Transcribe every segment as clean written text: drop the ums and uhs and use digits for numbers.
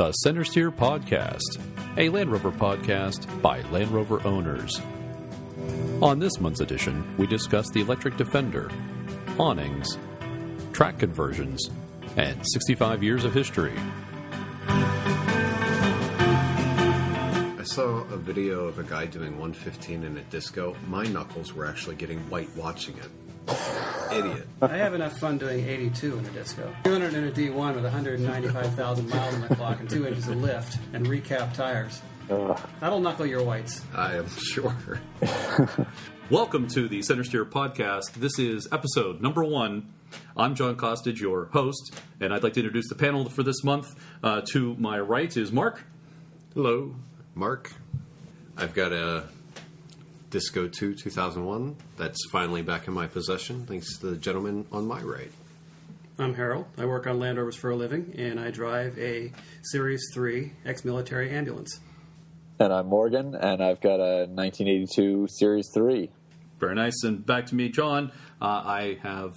The CentreSteer Podcast, a Land Rover podcast by Land Rover owners. On this month's edition, we discuss the electric Defender, awnings, track conversions, and 65 years of history. I saw a video of a guy doing 115 in a disco. My knuckles were actually getting white watching it. Idiot. I have enough fun doing 82 in a disco. 200 in a D1 with 195,000 miles on the clock and 2 inches of lift and recap tires. That'll knuckle your whites. I am sure. Welcome to the CentreSteer Podcast. This is episode number 1. I'm John Costage, your host, and I'd like to introduce the panel for this month. To my right is Mark. Hello, Mark. I've got a Disco 2 2001 that's finally back in my possession, thanks to the gentleman on my right. I'm Harold. I work on Land Rovers for a living, and I drive a Series 3 ex-military ambulance. And I'm Morgan, and I've got a 1982 Series 3. Very nice. And back to me, John. I have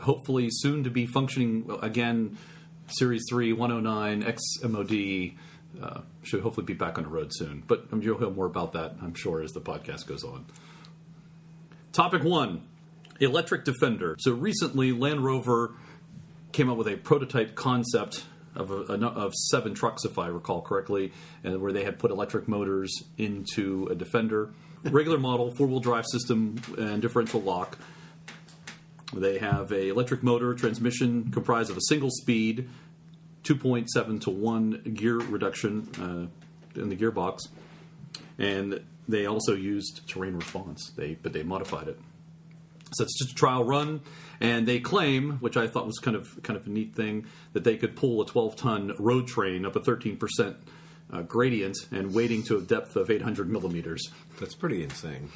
hopefully soon to be functioning again Series 3 109 ex-MOD. Should hopefully be back on the road soon. But you'll hear more about that, I'm sure, as the podcast goes on. Topic 1, electric Defender. So recently, Land Rover came up with a prototype concept of 7 trucks, if I recall correctly, and where they had put electric motors into a Defender. Regular model, 4-wheel drive system, and differential lock. They have a electric motor transmission comprised of a single speed, 2.7 to 1 gear reduction in the gearbox, and they also used terrain response. But they modified it. So it's just a trial run, and they claim, which I thought was kind of a neat thing, that they could pull a 12-ton road train up a 13% gradient and wading to a depth of 800 millimeters. That's pretty insane.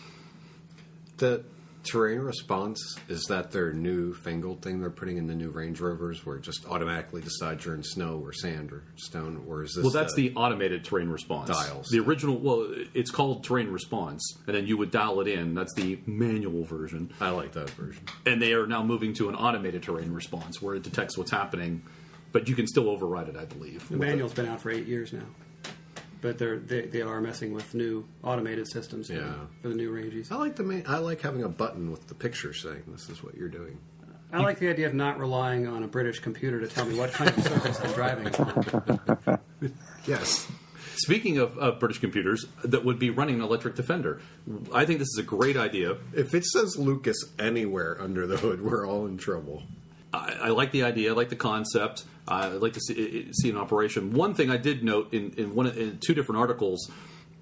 The terrain response, is that their new fangled thing they're putting in the new Range Rovers where it just automatically decides you're in snow or sand or stone? Or is this... Well, that's the automated terrain response. Dials. The original, well, it's called terrain response, and then you would dial it in. That's the manual version. I like that version. And they are now moving to an automated terrain response where it detects what's happening, but you can still override it, I believe. The manual's been out for 8 years now. But they are messing with new automated systems for the new Ranges. I like having a button with the picture saying this is what you're doing. I like the idea of not relying on a British computer to tell me what kind of surface I'm driving on. Yes. Speaking of British computers that would be running an electric Defender, I think this is a great idea. If it says Lucas anywhere under the hood, we're all in trouble. I like the idea. I like the concept. I'd like to see an operation. One thing I did note in 2 different articles,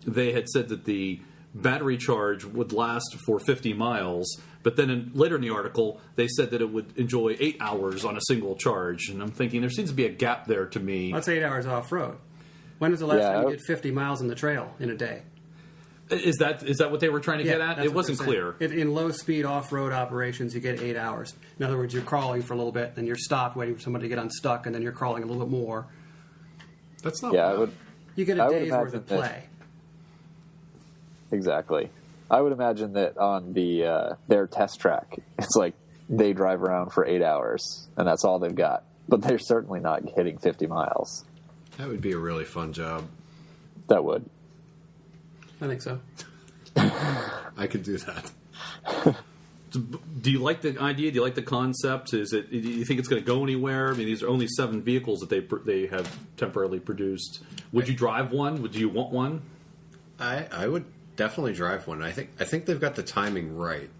they had said that the battery charge would last for 50 miles, but then later in the article, they said that it would enjoy 8 hours on a single charge. And I'm thinking there seems to be a gap there to me. That's 8 hours off-road. When was the last time you did 50 miles on the trail in a day? Is that what they were trying to get at? It wasn't clear. In low-speed off-road operations, you get 8 hours. In other words, you're crawling for a little bit, then you're stopped waiting for somebody to get unstuck, and then you're crawling a little bit more. That's not bad. You get a day's worth of play. Exactly. I would imagine that on their test track, it's like they drive around for 8 hours, and that's all they've got. But they're certainly not hitting 50 miles. That would be a really fun job. That would. I think so. I could do that. Do you like the idea? Do you like the concept? Do you think it's going to go anywhere? I mean, these are only 7 vehicles that they have temporarily produced. Would you drive one? Would you want one? I would definitely drive one. I think they've got the timing right.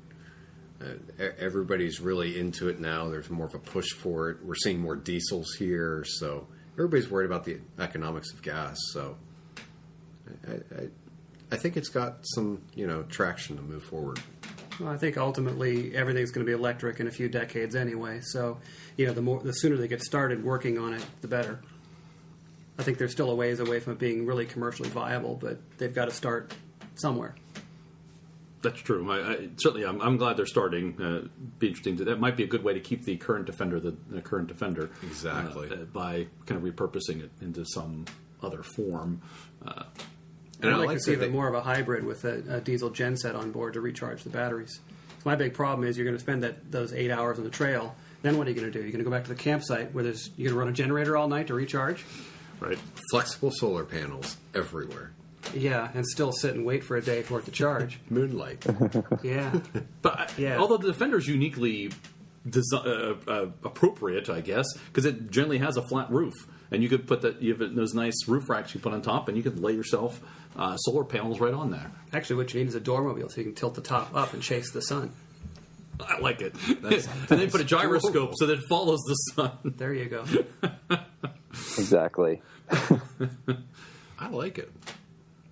Everybody's really into it now. There's more of a push for it. We're seeing more diesels here, so everybody's worried about the economics of gas. So I think it's got some, traction to move forward. Well, I think ultimately everything's going to be electric in a few decades anyway. So, the sooner they get started working on it, the better. I think they're still a ways away from it being really commercially viable, but they've got to start somewhere. That's true. Certainly, I'm glad they're starting. Be interesting. That might be a good way to keep the current Defender, the current Defender, exactly, by kind of repurposing it into some other form. And I'd like to see even more of a hybrid with a diesel genset on board to recharge the batteries. So my big problem is you're going to spend those 8 hours on the trail. Then what are you going to do? You're going to go back to the campsite where you're going to run a generator all night to recharge? Right. Flexible solar panels everywhere. Yeah, and still sit and wait for a day for it to charge. Moonlight. Yeah. But Yeah. although the Defender is uniquely appropriate, I guess, because it generally has a flat roof, and you could put you have those nice roof racks you put on top, and you could lay yourself solar panels right on there. Actually, what you need is a doormobile so you can tilt the top up and chase the sun. I like it. And then put a gyroscope so that it follows the sun. There you go. Exactly. I like it.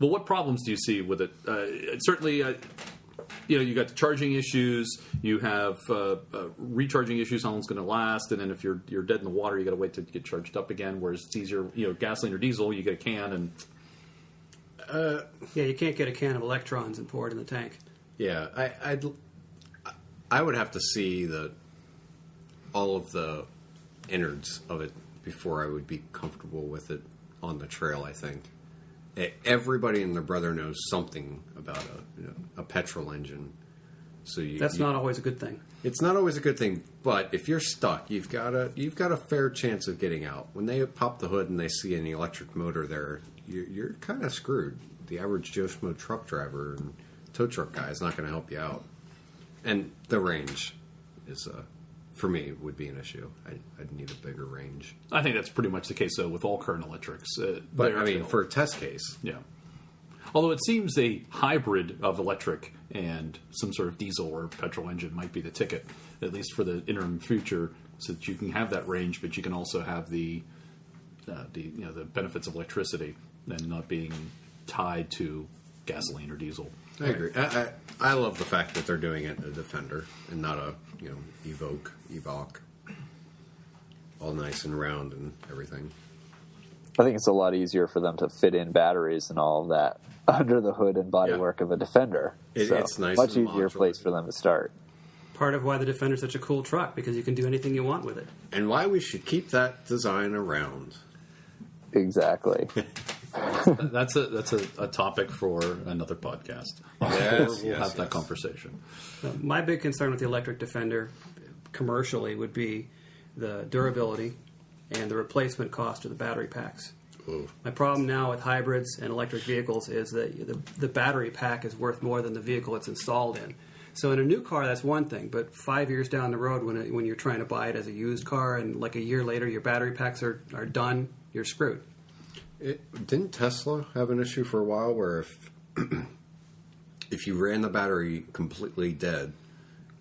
Well, what problems do you see with it? Certainly, you got the charging issues. You have recharging issues. How long's going to last? And then if you're dead in the water, you got to wait to get charged up again. Whereas it's easier, gasoline or diesel, you get a can and. Yeah, you can't get a can of electrons and pour it in the tank. Yeah, I would have to see all of the innards of it before I would be comfortable with it on the trail. I think everybody and their brother knows something about a petrol engine. So That's not always a good thing. It's not always a good thing, but if you're stuck, you've got a fair chance of getting out. When they pop the hood and they see an electric motor there, you're kind of screwed. The average Joe Schmo truck driver and tow truck guy is not going to help you out. And the range is, for me, would be an issue. I'd need a bigger range. I think that's pretty much the case, though, with all current electrics. But, I mean, for a test case. Yeah. Although it seems a hybrid of electric and some sort of diesel or petrol engine might be the ticket, at least for the interim future, so that you can have that range, but you can also have the benefits of electricity and not being tied to gasoline or diesel. I agree. I love the fact that they're doing it a Defender and not a Evoque, all nice and round and everything. I think it's a lot easier for them to fit in batteries and all of that under the hood and bodywork of a Defender. It's nice much and easier modular. place for them to start. Part of why the Defender's such a cool truck, because you can do anything you want with it. And why we should keep that design around. Exactly. That's a topic for another podcast. Yes, we'll have that conversation. My big concern with the electric Defender commercially would be the durability and the replacement cost of the battery packs. Ooh. My problem now with hybrids and electric vehicles is that the battery pack is worth more than the vehicle it's installed in. So in a new car, that's one thing, but 5 years down the road, when you're trying to buy it as a used car, and like a year later your battery packs are done, you're screwed. Didn't Tesla have an issue for a while where if you ran the battery completely dead,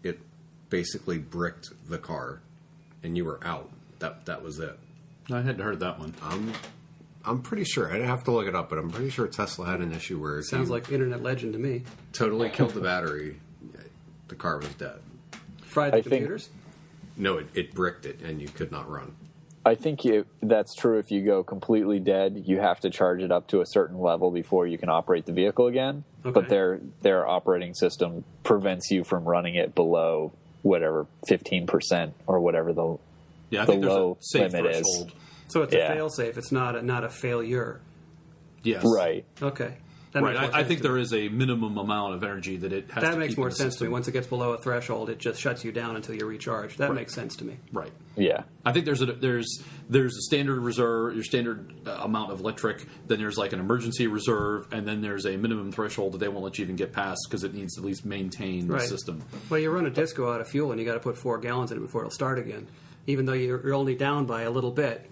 it basically bricked the car, and you were out. That was it. I hadn't heard that one. I'm pretty sure. I'd have to look it up, but I'm pretty sure Tesla had an issue where Sounds like internet legend to me. totally killed the battery. The car was dead. Fried the I think- computers? No, it bricked it, and you could not run. I think that's true. If you go completely dead, you have to charge it up to a certain level before you can operate the vehicle again. Okay. But their operating system prevents you from running it below whatever 15% or whatever the Yeah, I think there's a low safe limit is. threshold. So it's Yeah. a fail-safe. It's not a failure. Yes. Right. Okay. That Right. makes more I sense think to me. there is a minimum amount of energy that it has to That makes keep more in the sense to me. system. Once it gets below a threshold, it just shuts you down until you recharge. That Right. makes sense to me. Right. Yeah. I think there's a standard reserve, your standard amount of electric. Then there's like an emergency reserve, and then there's a minimum threshold that they won't let you even get past because it needs to at least maintain the Right. system. Well, you run a disco out of fuel, and you got to put 4 gallons in it before it'll start again, even though you're only down by a little bit.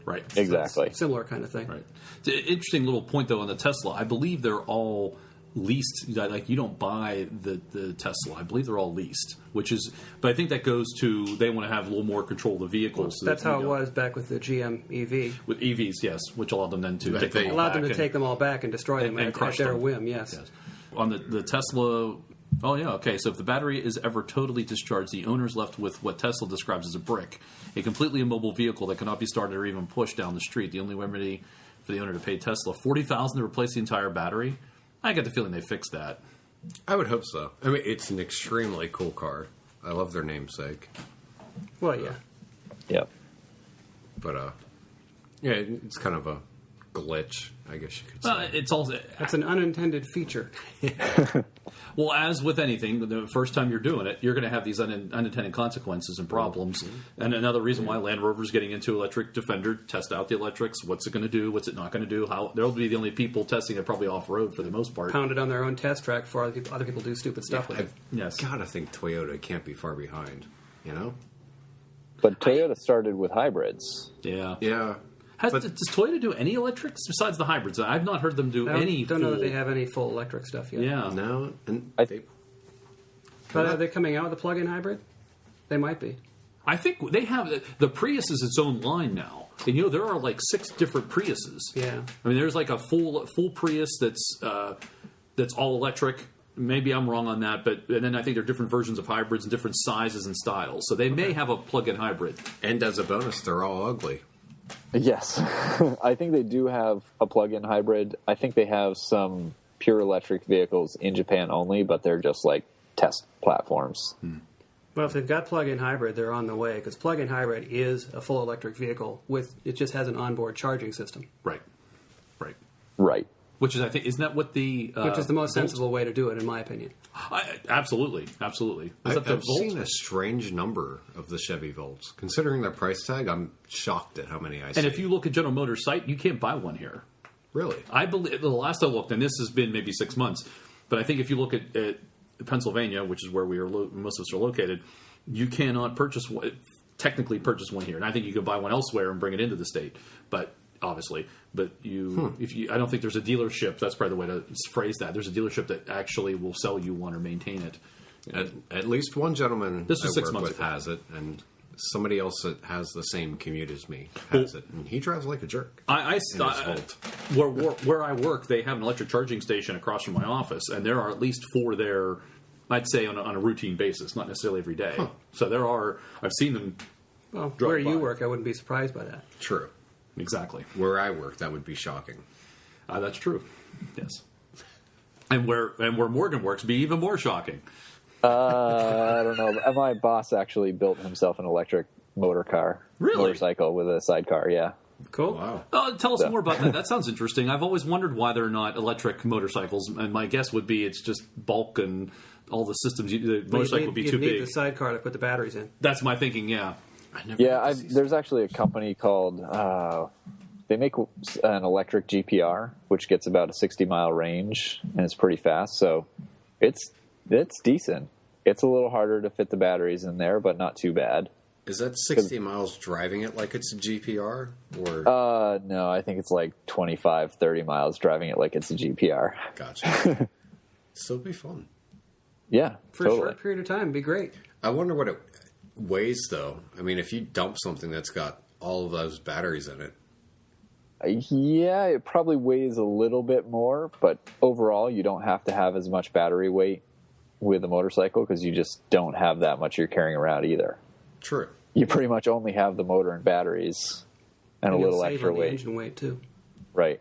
Right. Exactly. Similar kind of thing. Right. It's an interesting little point though on the Tesla. I believe they're all leased. Like you don't buy the Tesla. I believe they're all leased, but I think that goes to they want to have a little more control of the vehicles. So That's that how you it don't- was back with the GM EV. with EVs, yes, which allowed them then to Right, take them they all Allowed back them to and- take them all back and destroy them and at crush their them. whim, yes. Yes. On the Tesla, oh yeah, okay. So if the battery is ever totally discharged, the owner is left with what Tesla describes as a brick, a completely immobile vehicle that cannot be started or even pushed down the street. The only remedy for the owner to pay Tesla $40,000 to replace the entire battery. I get the feeling they fixed that. I would hope so. I mean, it's an extremely cool car. I love their namesake. Well, yeah. Yep. But, yeah, it's kind of a glitch, I guess you could say. Well, it's also That's an unintended feature. well, as with anything, the first time you're doing it, you're going to have these unintended consequences and problems. And another reason why Land Rover's getting into electric Defender, test out the electrics. What's it going to do? What's it not going to do? How they'll be the only people testing it probably off road for the most part. Pounded on their own test track before other people do stupid stuff with it. Yes. Gotta think Toyota can't be far behind, you know? But Toyota started with hybrids. Yeah. Yeah. Does Toyota do any electrics besides the hybrids? I've not heard them do any. Don't know that they have any full electric stuff yet. Yeah. No, and But are they coming out with a plug-in hybrid? They might be. I think they have the Prius is its own line now, and there are like 6 different Priuses. Yeah. I mean, there's like a full Prius that's all electric. Maybe I'm wrong on that, and then I think there are different versions of hybrids and different sizes and styles. So they may have a plug-in hybrid. and as a bonus, they're all ugly. Yes. I think they do have a plug-in hybrid. I think they have some pure electric vehicles in Japan only, but they're just like test platforms. Well, if they've got plug-in hybrid, they're on the way, because plug-in hybrid is a full electric vehicle it just has an onboard charging system. Right. Right. Which is, I think, isn't that what the Which is the most Volt- sensible way to do it, in my opinion. Absolutely. Is that the I've Volt? seen a strange number of the Chevy Volts. Considering their price tag, I'm shocked at how many I see. And if you look at General Motors' site, you can't buy one here. Really? I believe the last I looked, and this has been maybe 6 months, but I think if you look at Pennsylvania, which is where most of us are located, you cannot technically purchase one here. And I think you could buy one elsewhere and bring it into the state, obviously. But I don't think there's a dealership. That's probably the way to phrase that. There's a dealership that actually will sell you one or maintain it. At least one gentleman This was I 6 work months with ago. has it, and somebody else that has the same commute as me has it, and he drives like a jerk. Where I work, they have an electric charging station across from my office, and there are at least 4 there. I'd say on a routine basis, not necessarily every day. So there are. I've seen them. Well, Drive where you by. work, I wouldn't be surprised by that. True. Exactly. Where I work, that would be shocking. That's true. Yes. And where Morgan works, be even more shocking. I don't know. My boss actually built himself an electric motorcycle with a sidecar. Yeah. Cool. Wow. Tell us more about that. That sounds interesting. I've always wondered why they're not electric motorcycles, and my guess would be it's just bulk and all the systems. The motorcycle would be too You'd need big. the sidecar to put the batteries in. That's my thinking. Yeah. There's actually a company called. They make an electric GPR, which gets about a 60-mile range, and it's pretty fast. So it's decent. It's a little harder to fit the batteries in there, but not too bad. Is that 60 miles driving it like it's a GPR? Or No, I think it's like 25, 30 miles driving it like it's a GPR. Gotcha. Still be fun. Yeah, For totally. a short period of time, it'd be great. I wonder what it weighs, though. I mean, if you dump something that's got all of those batteries in it. Yeah, it probably weighs a little bit more, but overall, you don't have to have as much battery weight with a motorcycle because you just don't have that much you're carrying around either. True. You pretty much only have the motor and batteries and a You'll little save extra on the weight. engine weight, too. Right.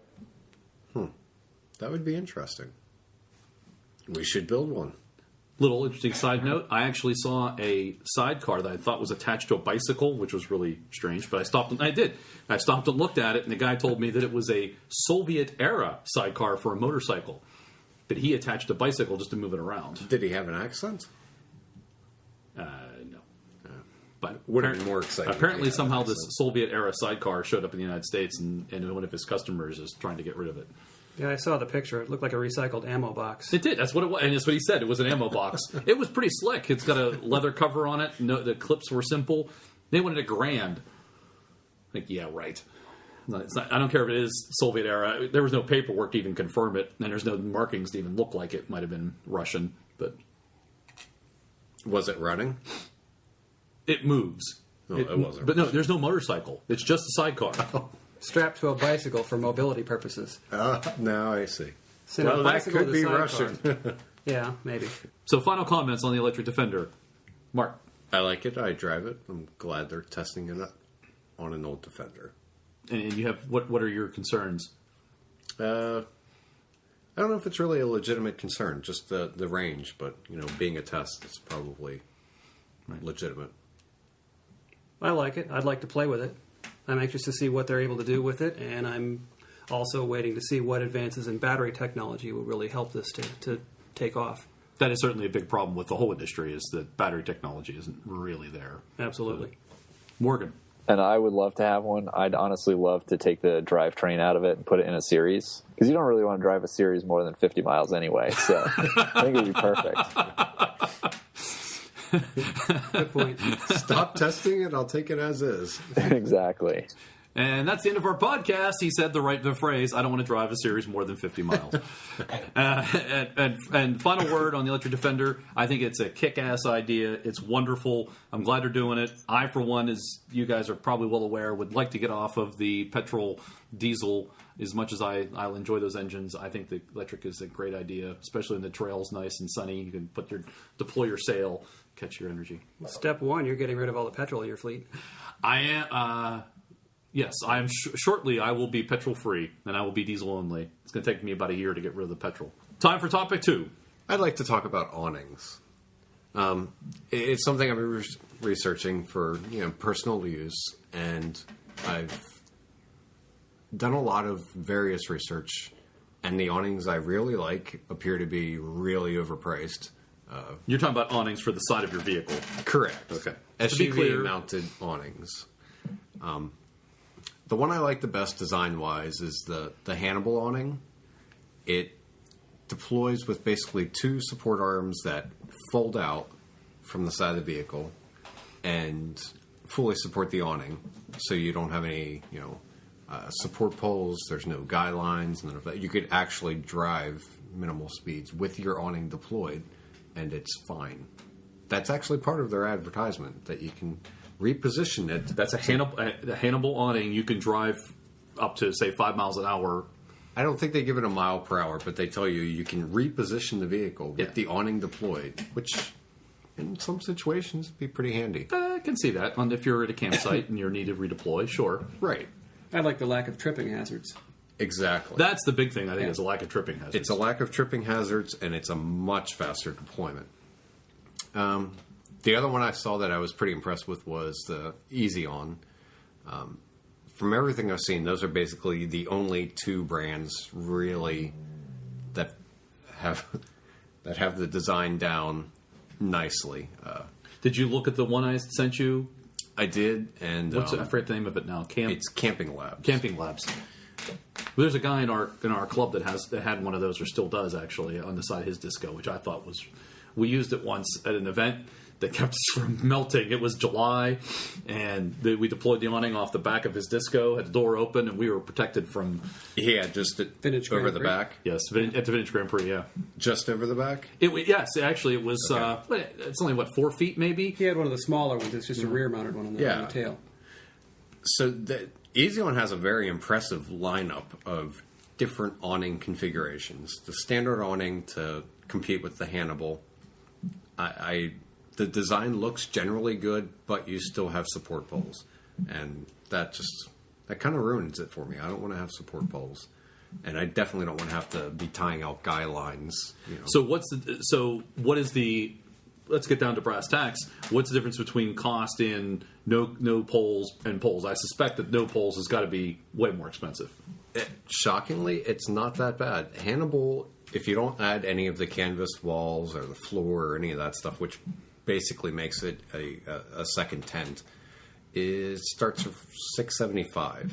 That would be interesting. We should build one. Little interesting side note, I actually saw a sidecar that I thought was attached to a bicycle, which was really strange, but I stopped and I did. I stopped and looked at it, and the guy told me that it was a Soviet-era sidecar for a motorcycle, that he attached a bicycle just to move it around. Did he have an accent? No. But Would have been more exciting. apparently if he had somehow an this accent. Soviet-era sidecar showed up in the United States, and one of his customers is trying to get rid of it. Yeah, I saw the picture. It looked like a recycled ammo box. It did. That's what it was, and that's what he said. It was an ammo box. It was pretty slick. It's got a leather cover on it. No, the clips were simple. They wanted $1,000. Like, yeah, right. No, it's not, I don't care if it is Soviet era. There was no paperwork to even confirm it, and there's no markings to even look like it might have been Russian. But Was it running? it moves. No, it wasn't But no, Russian. there's no motorcycle. It's just a sidecar. Strapped to a bicycle for mobility purposes. Now I see. Send a Well, that bicycle could with be a sidecar. Russian. Yeah, maybe. So, final comments on the electric Defender, Mark. I like it. I drive it. I'm glad they're testing it on an old Defender. And you have what are your concerns? I don't know if it's really a legitimate concern, just the range, but being a test, it's probably legitimate. I like it. I'd like to play with it. I'm anxious to see what they're able to do with it, and I'm also waiting to see what advances in battery technology will really help this to take off. That is certainly a big problem with the whole industry, is that battery technology isn't really there. Absolutely. Morgan. And I would love to have one. I'd honestly love to take the drivetrain out of it and put it in a series, because you don't really want to drive a series more than 50 miles anyway. So I think it would be perfect. Good point. Stop testing it. I'll take it as is. Exactly. And that's the end of our podcast. He said the phrase, I don't want to drive a series more than 50 miles. And final word on the Electric Defender, I think it's a kick-ass idea. It's wonderful. I'm glad they're doing it. I, for one, as you guys are probably well aware, would like to get off of the petrol diesel. As much as I'll enjoy those engines, I think the electric is a great idea, especially when the trail's nice and sunny. You can deploy your sail, catch your energy. Step one, you're getting rid of all the petrol in your fleet. I am... Yes, I am. Shortly, I will be petrol free, and I will be diesel only. It's going to take me about a year to get rid of the petrol. Time for topic 2. I'd like to talk about awnings. It's something I've been researching for personal use, and I've done a lot of various research. And the awnings I really like appear to be really overpriced. You're talking about awnings for the side of your vehicle. Correct. Okay. SUV To be clear, mounted awnings. The one I like the best design-wise is the Hannibal awning. It deploys with basically 2 support arms that fold out from the side of the vehicle and fully support the awning. So you don't have any, support poles. There's no guy lines. None of that. You could actually drive minimal speeds with your awning deployed, and it's fine. That's actually part of their advertisement, that you can reposition it. That's a Hannibal awning. You can drive up to, say, 5 miles an hour. I don't think they give it a mile per hour, but they tell you can reposition the vehicle with the awning deployed, which in some situations would be pretty handy. I can see that. If you're at a campsite and you're needed to redeploy, sure. Right. I like the lack of tripping hazards. Exactly. That's the big thing, I think, is a lack of tripping hazards. It's a lack of tripping hazards, and it's a much faster deployment. The other one I saw that I was pretty impressed with was the Easy On. From everything I've seen, those are basically the only 2 brands really that have the design down nicely. Did you look at the one I sent you? I did, and I forget the name of it now. It's Camping Labs. Camping Labs. There's a guy in our club that had one of those, or still does actually, on the side of his disco, which I thought was. We used it once at an event that kept us from melting. It was July, and we deployed the awning off the back of his disco, had the door open, and we were protected from... Yeah, just Vintage over Grand the Prix? back? Yes, at the Vintage Grand Prix, yeah. Just over the back? Yes, actually, it was... Okay. It's only, 4 feet, maybe? He had one of the smaller ones. It's just a rear-mounted one on the tail. So the Easy On has a very impressive lineup of different awning configurations. The standard awning to compete with the Hannibal. The design looks generally good, but you still have support poles, and that kind of ruins it for me. I don't want to have support poles, and I definitely don't want to have to be tying out guy lines. So what is the? Let's get down to brass tacks. What's the difference between cost in no poles and poles? I suspect that no poles has got to be way more expensive. Shockingly, it's not that bad. Hannibal, if you don't add any of the canvas walls or the floor or any of that stuff, which basically makes it a second tent, it starts at $675.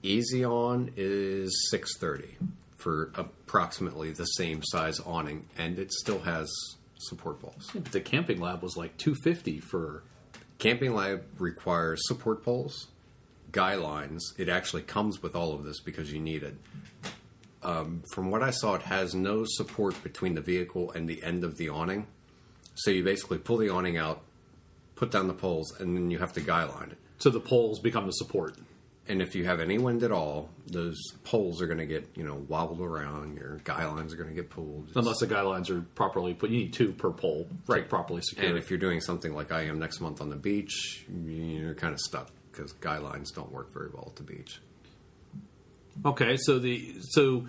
Easy On is $630 for approximately the same size awning, and it still has support poles. Yeah, but the Camping Lab was like $250 for... Camping Lab requires support poles, guy lines. It actually comes with all of this because you need it. From what I saw, it has no support between the vehicle and the end of the awning. So you basically pull the awning out, put down the poles, and then you have to guy line it. So the poles become the support. And if you have any wind at all, those poles are going to get, wobbled around. Your guy lines are going to get pulled. Unless the guy lines are properly put. You need 2 per pole to properly secure. And if you're doing something like I am next month on the beach, you're kind of stuck because guy lines don't work very well at the beach. Okay, so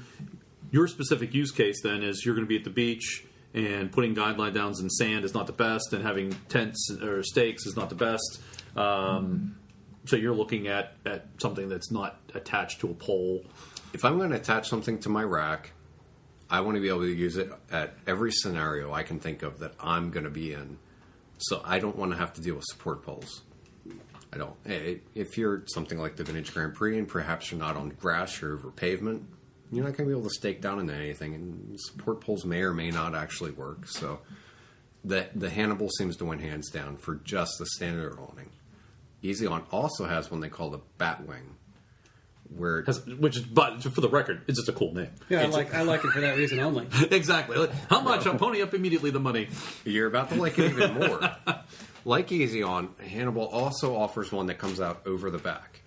your specific use case then is you're going to be at the beach, and putting guideline downs in sand is not the best, and having tents or stakes is not the best. So you're looking at something that's not attached to a pole. If I'm going to attach something to my rack, I want to be able to use it at every scenario I can think of that I'm going to be in. So I don't want to have to deal with support poles. I don't. If you're something like the Vintage Grand Prix and perhaps you're not on grass or over pavement, you're not going to be able to stake down into anything, and support poles may or may not actually work. So the Hannibal seems to win hands down for just the standard awning. Easy On also has one they call the Batwing, But for the record, it's just a cool name. Yeah, I like it for that reason only. Exactly. Like, how much? I'll pony up immediately the money. You're about to like it even more. Like Easy On, Hannibal also offers one that comes out over the back.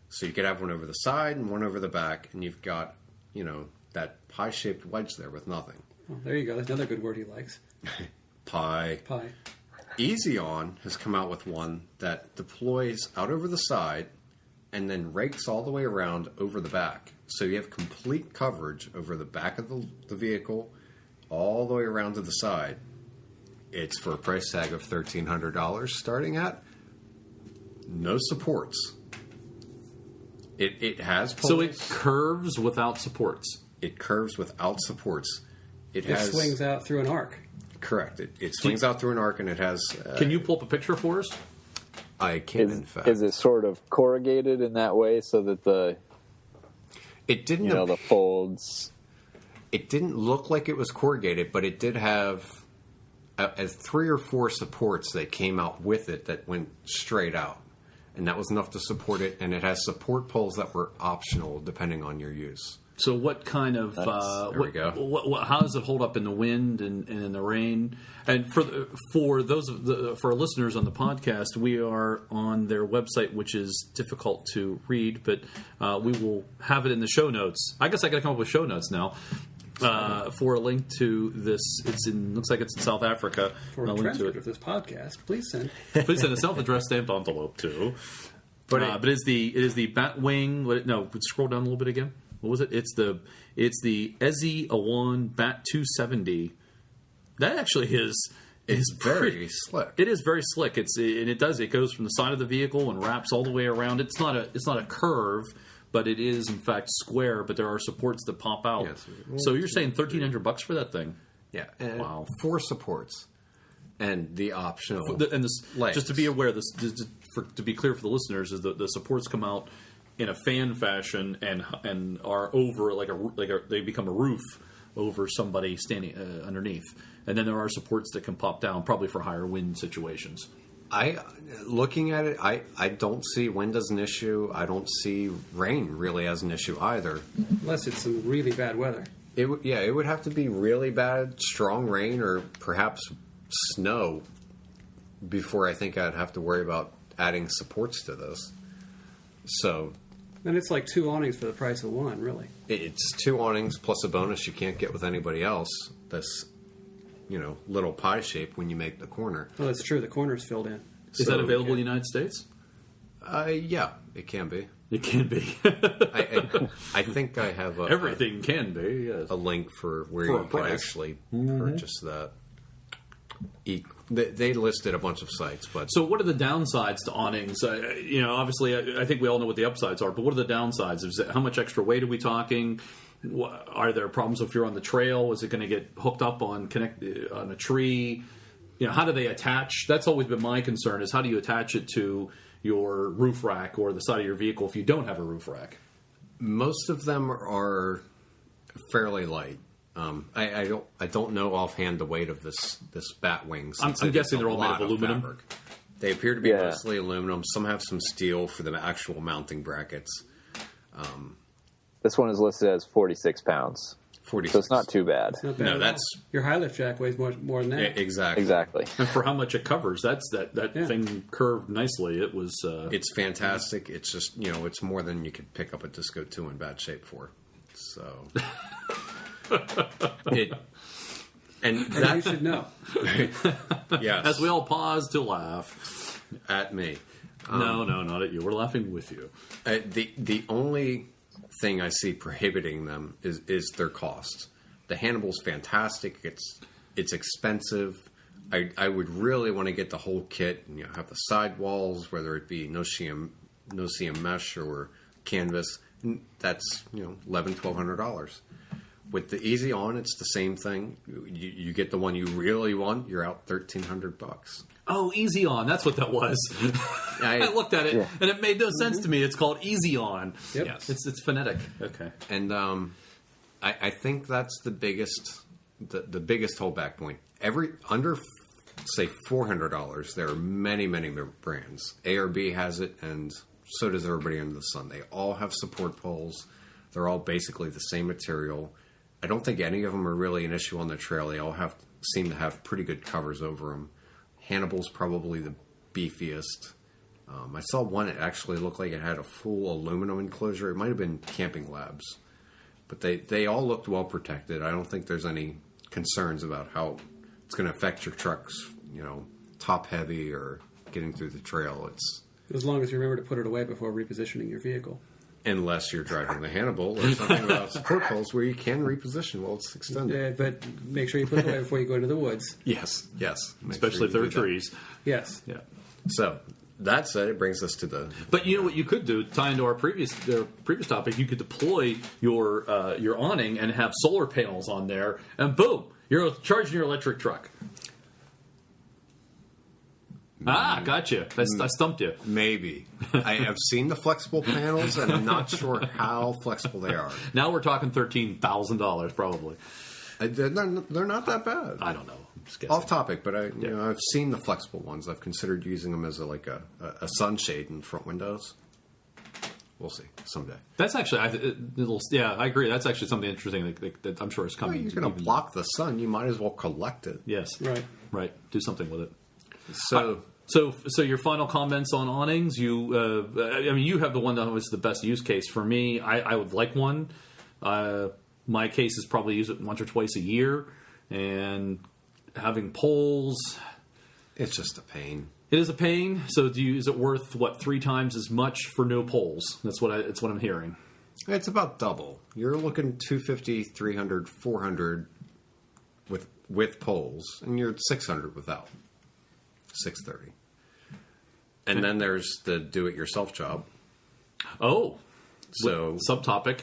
So you could have one over the side and one over the back, and you've got, that pie-shaped wedge there with nothing. Oh, there you go. That's another good word he likes. Pie. Easy On has come out with one that deploys out over the side and then rakes all the way around over the back. So you have complete coverage over the back of the vehicle, all the way around to the side. It's for a price tag of $1,300, starting at no supports. It has poles. So it curves without supports. It curves without supports. It swings out through an arc. Correct. It swings out through an arc, and it has... Can you pull up a picture for us? I can, in fact. Is it sort of corrugated in that way so that it didn't... the folds... It didn't look like it was corrugated, but it did have 3 or 4 supports that came out with it that went straight out. And that was enough to support it, and it has support poles that were optional depending on your use. So what kind of there we go. How does it hold up in the wind and in the rain? And for our listeners on the podcast, we are on their website, which is difficult to read, but we will have it in the show notes. I guess I got to come up with show notes now for a link to this. Looks like it's in South Africa. For a transcript of this podcast, please send a self-addressed stamped envelope too. But it is the Batwing. No, scroll down a little bit again. What was it? It's the Ezi Awan Bat 270. That actually is very slick. It is very slick. It goes from the side of the vehicle and wraps all the way around. It's not a curve, but it is in fact square. But there are supports that pop out. Yes. So you're saying $1,300 for that thing? Yeah. And wow. 4 supports, and the optional. Just to be aware, to be clear for the listeners, is the supports come out in a fan fashion and are over they become a roof over somebody standing underneath, and then there are supports that can pop down, probably for higher wind situations. Looking at it, I don't see wind as an issue. I don't see rain really as an issue either, unless it's some really bad weather. It would have to be really bad, strong rain, or perhaps snow before I think I'd have to worry about adding supports to this. So. And it's like 2 awnings for the price of 1, really. It's 2 awnings plus a bonus you can't get with anybody else. This, little pie shape when you make the corner. Oh, that's true. The corner's filled in. Is that available in the United States? Yeah, it can be. It can be. I think I have everything can be. Yes. A link for where you can actually purchase that. They listed a bunch of sites, but so what are the downsides to awnings? Obviously, I think we all know what the upsides are, but what are the downsides? How much extra weight are we talking? Are there problems if you're on the trail? Is it going to get hooked up on a tree? How do they attach? That's always been my concern: is how do you attach it to your roof rack or the side of your vehicle if you don't have a roof rack? Most of them are fairly light. I don't know offhand the weight of this Batwing. I'm guessing they're all made of aluminum. Fabric. They appear to be mostly aluminum. Some have some steel for the actual mounting brackets. This one is listed as 46 pounds. 46. So it's not too bad. It's not bad. No, your high lift jack weighs more than that. Exactly. And for how much it covers, that thing curved nicely. It was. It's fantastic. It's just it's more than you could pick up a Disco 2 in bad shape for. So. And you should know. Yes. As we all pause to laugh at me. No, not at you. We're laughing with you. The only thing I see prohibiting them is their cost. The Hannibal's fantastic. It's expensive. I would really want to get the whole kit and have the side walls, whether it be no CM mesh or canvas. And that's $1,100-$1,200. With the Easy On, it's the same thing. You get the one you really want, you're out $1,300. Oh, Easy On. That's what that was. I looked at it, and it made no sense to me. It's called Easy On. Yep. Yes. It's phonetic. Okay. And I think that's the biggest holdback point. Under, say, $400, there are many, many brands. ARB has it, and so does everybody under the sun. They all have support poles. They're all basically the same material. I don't think any of them are really an issue on the trail. They all seem to have pretty good covers over them. Hannibal's probably the beefiest. I saw one that actually looked like it had a full aluminum enclosure. It might have been Camping Labs. But they all looked well protected. I don't think there's any concerns about how it's going to affect your trucks, top heavy or getting through the trail. It's as long as you remember to put it away before repositioning your vehicle. Unless you're driving the Hannibal or something about support poles where you can reposition while it's extended. But make sure you put it away before you go into the woods. Yes. Especially if there are trees. Yes. Yeah. So that said, it brings us to the. But you know what you could do, tie into our previous topic, you could deploy your awning and have solar panels on there, and boom, you're charging your electric truck. Ah, gotcha. I stumped you. Maybe. I have seen the flexible panels, and I'm not sure how flexible they are. Now we're talking $13,000 probably. They're not that bad. I don't know. I'm just guessing. Off topic, but I've seen the flexible ones. I've considered using them as a sunshade in front windows. We'll see someday. That's actually, I agree. That's actually something interesting that I'm sure is coming. Well, you're going to block the sun. You might as well collect it. Yes. Right. Do something with it. So your final comments on awnings? You have the one that was the best use case for me. I would like one. My case is probably use it once or twice a year, and having poles. It's just a pain. It is a pain. So is it worth 3 times as much for no poles? That's what I'm hearing. It's about double. You're looking $250, $300, $400 with poles, and you're at $600 without. $630. And then there's the do-it-yourself job. Oh, so subtopic: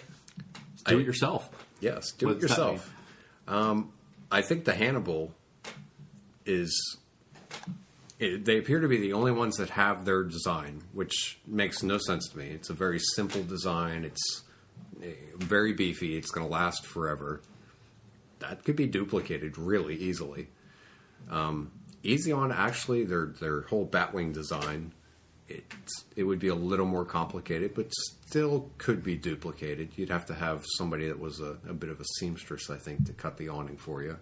do it yourself. Yes, do it yourself. I think the Hannibal they appear to be the only ones that have their design, which makes no sense to me. It's a very simple design. It's very beefy. It's going to last forever. That could be duplicated really easily. Easy On, actually, their whole Batwing design, it would be a little more complicated, but still could be duplicated. You'd have to have somebody that was a bit of a seamstress, I think, to cut the awning for you.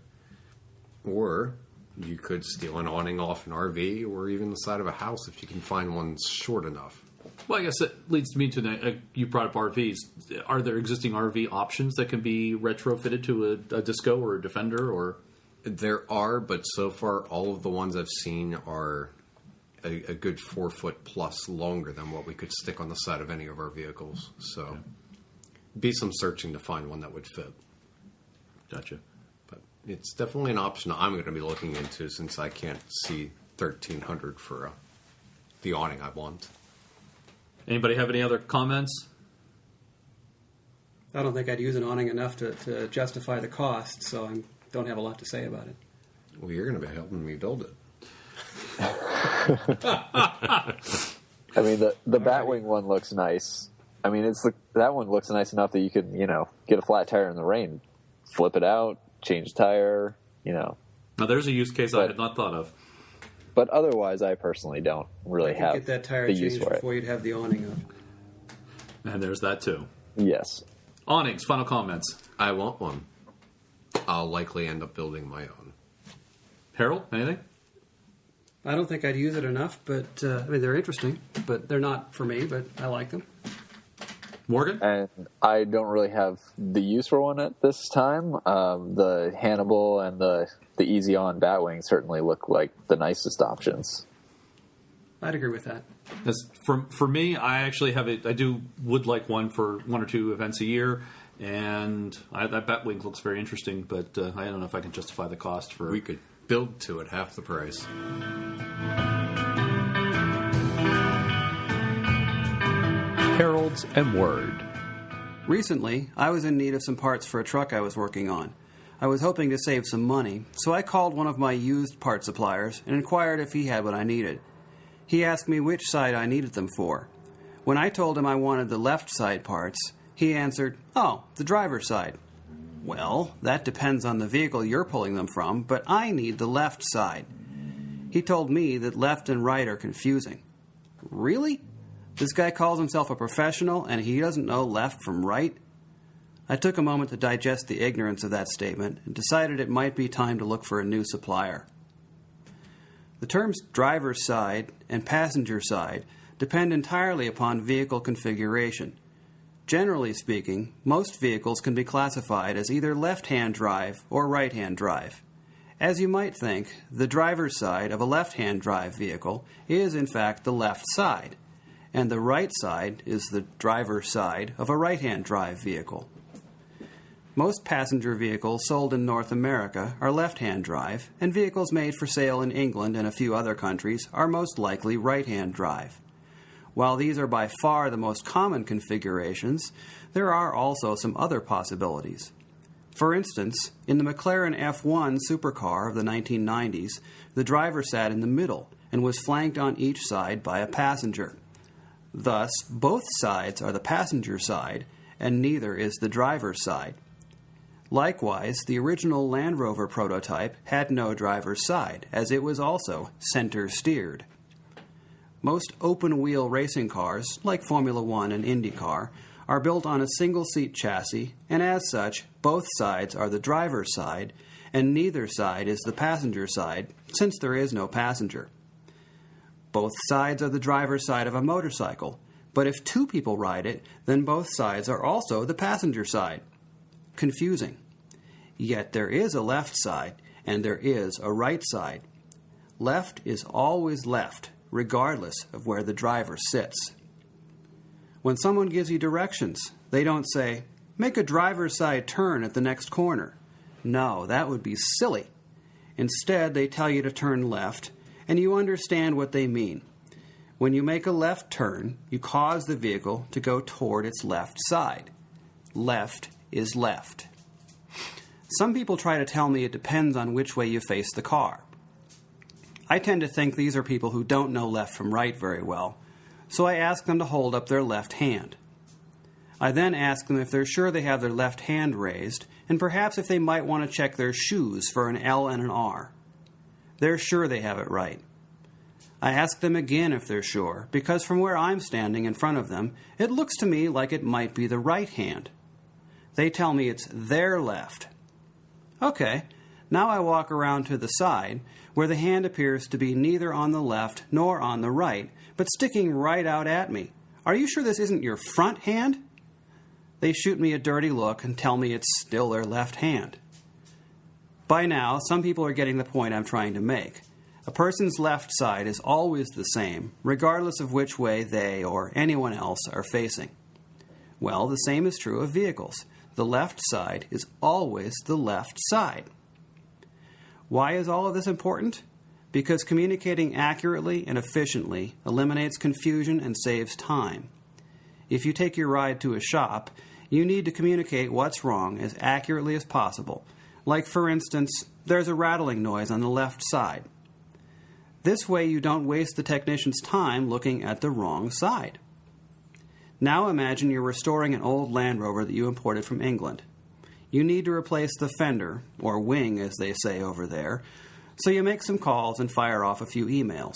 Or you could steal an awning off an RV or even the side of a house if you can find one short enough. Well, I guess it leads me to you brought up RVs. Are there existing RV options that can be retrofitted to a Disco or a Defender or... There are, but so far all of the ones I've seen are a good 4 foot plus longer than what we could stick on the side of any of our vehicles. So be some searching to find one that would fit. Gotcha. But it's definitely an option I'm going to be looking into since I can't see $1,300 for the awning I want. Anybody have any other comments? I don't think I'd use an awning enough to justify the cost, so I don't have a lot to say about it. Well, you're going to be helping me build it. I mean, the Batwing one looks nice. I mean, that one looks nice enough that you could, get a flat tire in the rain, flip it out, change tire, Now, there's a use case I had not thought of. But otherwise, I personally don't really have get that tire the use changed for it. before you'd have the awning up. And there's that, too. Yes. Awnings, final comments. I want one. I'll likely end up building my own. Harold, anything? I don't think I'd use it enough, but they're interesting, but they're not for me, but I like them. Morgan? And I don't really have the use for one at this time. The Hannibal and the Easy On Batwing certainly look like the nicest options. I'd agree with that. For me, I actually would like one for 1 or 2 events a year, and that Batwing looks very interesting, but I don't know if I can justify the cost for We could build to it half the price. Heralds and Word. Recently, I was in need of some parts for a truck I was working on. I was hoping to save some money, so I called one of my used part suppliers and inquired if he had what I needed. He asked me which side I needed them for. When I told him I wanted the left side parts, he answered, "Oh, the driver's side." "Well, that depends on the vehicle you're pulling them from, but I need the left side." He told me that left and right are confusing. Really? This guy calls himself a professional and he doesn't know left from right? I took a moment to digest the ignorance of that statement and decided it might be time to look for a new supplier. The terms driver's side and passenger side depend entirely upon vehicle configuration. Generally speaking, most vehicles can be classified as either left-hand drive or right-hand drive. As you might think, the driver's side of a left-hand drive vehicle is in fact the left side, and the right side is the driver's side of a right-hand drive vehicle. Most passenger vehicles sold in North America are left-hand drive, and vehicles made for sale in England and a few other countries are most likely right-hand drive. While these are by far the most common configurations, there are also some other possibilities. For instance, in the McLaren F1 supercar of the 1990s, the driver sat in the middle and was flanked on each side by a passenger. Thus, both sides are the passenger side, and neither is the driver's side. Likewise, the original Land Rover prototype had no driver's side, as it was also center-steered. Most open-wheel racing cars, like Formula One and IndyCar, are built on a single-seat chassis, and as such, both sides are the driver's side, and neither side is the passenger side, since there is no passenger. Both sides are the driver's side of a motorcycle, but if two people ride it, then both sides are also the passenger side. Confusing. Yet there is a left side, and there is a right side. Left is always left, regardless of where the driver sits. When someone gives you directions, they don't say, "Make a driver's side turn at the next corner." No, that would be silly. Instead, they tell you to turn left, and you understand what they mean. When you make a left turn, you cause the vehicle to go toward its left side. Left is left. Some people try to tell me it depends on which way you face the car. I tend to think these are people who don't know left from right very well, so I ask them to hold up their left hand. I then ask them if they're sure they have their left hand raised, and perhaps if they might want to check their shoes for an L and an R. They're sure they have it right. I ask them again if they're sure, because from where I'm standing in front of them, it looks to me like it might be the right hand. They tell me it's their left. Okay, now I walk around to the side, where the hand appears to be neither on the left nor on the right, but sticking right out at me. "Are you sure this isn't your front hand?" They shoot me a dirty look and tell me it's still their left hand. By now, some people are getting the point I'm trying to make. A person's left side is always the same, regardless of which way they or anyone else are facing. Well, the same is true of vehicles. The left side is always the left side. Why is all of this important? Because communicating accurately and efficiently eliminates confusion and saves time. If you take your ride to a shop, you need to communicate what's wrong as accurately as possible. Like, for instance, there's a rattling noise on the left side. This way you don't waste the technician's time looking at the wrong side. Now imagine you're restoring an old Land Rover that you imported from England. You need to replace the fender, or wing as they say over there, so you make some calls and fire off a few emails.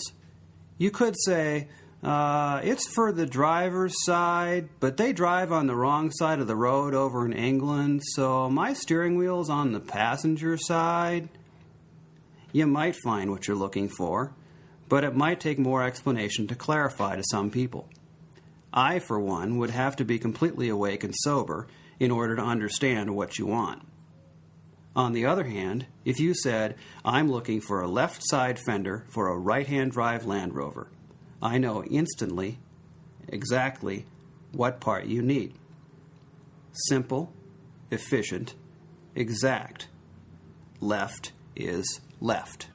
You could say, it's for the driver's side, but they drive on the wrong side of the road over in England, so my steering wheel's on the passenger side. You might find what you're looking for, but it might take more explanation to clarify to some people. I, for one, would have to be completely awake and sober in order to understand what you want. On the other hand, if you said, "I'm looking for a left side fender for a right-hand drive Land Rover," I know instantly exactly what part you need. Simple, efficient, exact. Left is left.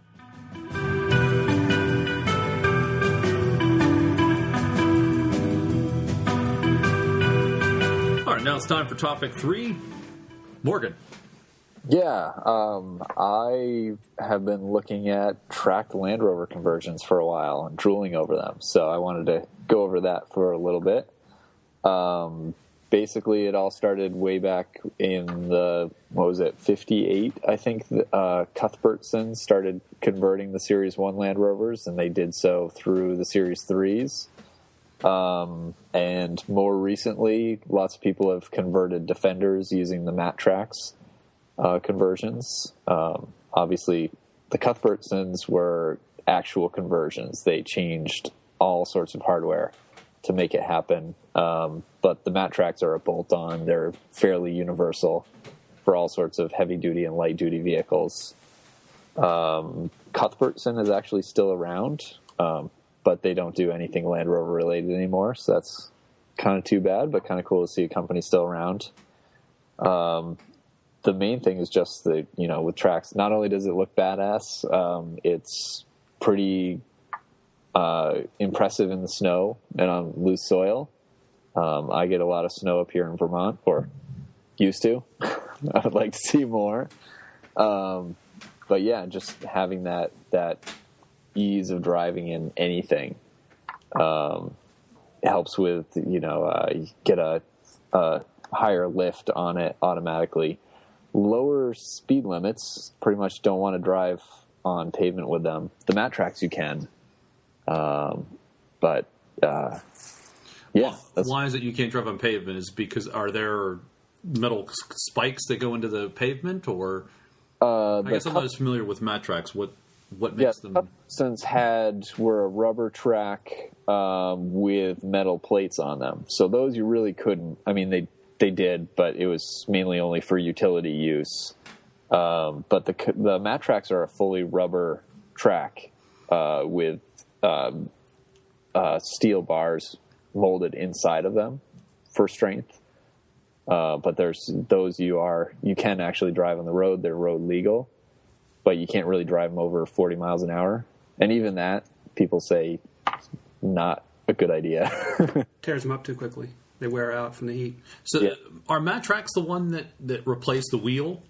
All right, now it's time for topic 3. Morgan. Yeah, I have been looking at tracked Land Rover conversions for a while and drooling over them. So I wanted to go over that for a little bit. Basically, it all started way back in the, 58, I think. Cuthbertson started converting the Series 1 Land Rovers, and they did so through the Series 3s. And more recently, lots of people have converted Defenders using the Matt Tracks conversions. Obviously, the Cuthbertsons were actual conversions. They changed all sorts of hardware to make it happen. But the Matt Tracks are a bolt-on. They're fairly universal for all sorts of heavy-duty and light-duty vehicles. Cuthbertson is actually still around, but they don't do anything Land Rover related anymore, so that's kind of too bad, but kind of cool to see a company still around. The main thing is just that, with tracks, not only does it look badass, it's pretty impressive in the snow and on loose soil. I get a lot of snow up here in Vermont, or used to. I would like to see more. But yeah, just having that ease of driving in anything helps with, get a higher lift on it automatically. Lower speed limits, pretty much don't want to drive on pavement with them. The Matt Tracks you can. But yeah. Why is it you can't drive on pavement? Is because are there metal spikes that go into the pavement, or I guess I'm not as familiar with Matt Tracks. What makes them? Cuthbertsons were a rubber track with metal plates on them, so those you really couldn't. I mean, they did, but it was mainly only for utility use. But the Matt Tracks are a fully rubber track with steel bars molded inside of them for strength. But there's those you can actually drive on the road. They're road legal, but you can't really drive them over 40 miles an hour. And even that, people say, not a good idea. Tears them up too quickly. They wear out from the heat. So are Matt Tracks the one that replaced the wheel?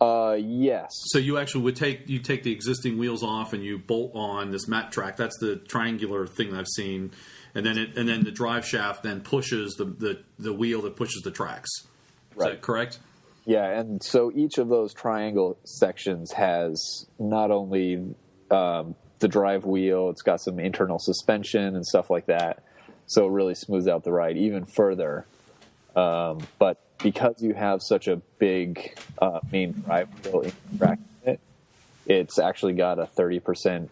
Yes. So you actually would take the existing wheels off and you bolt on this Matt Track. That's the triangular thing that I've seen, and then the drive shaft then pushes the wheel that pushes the tracks. Is that correct? Yeah, and so each of those triangle sections has not only the drive wheel, it's got some internal suspension and stuff like that, so it really smooths out the ride even further. But because you have such a big main drive wheel in it, it's actually got a 30%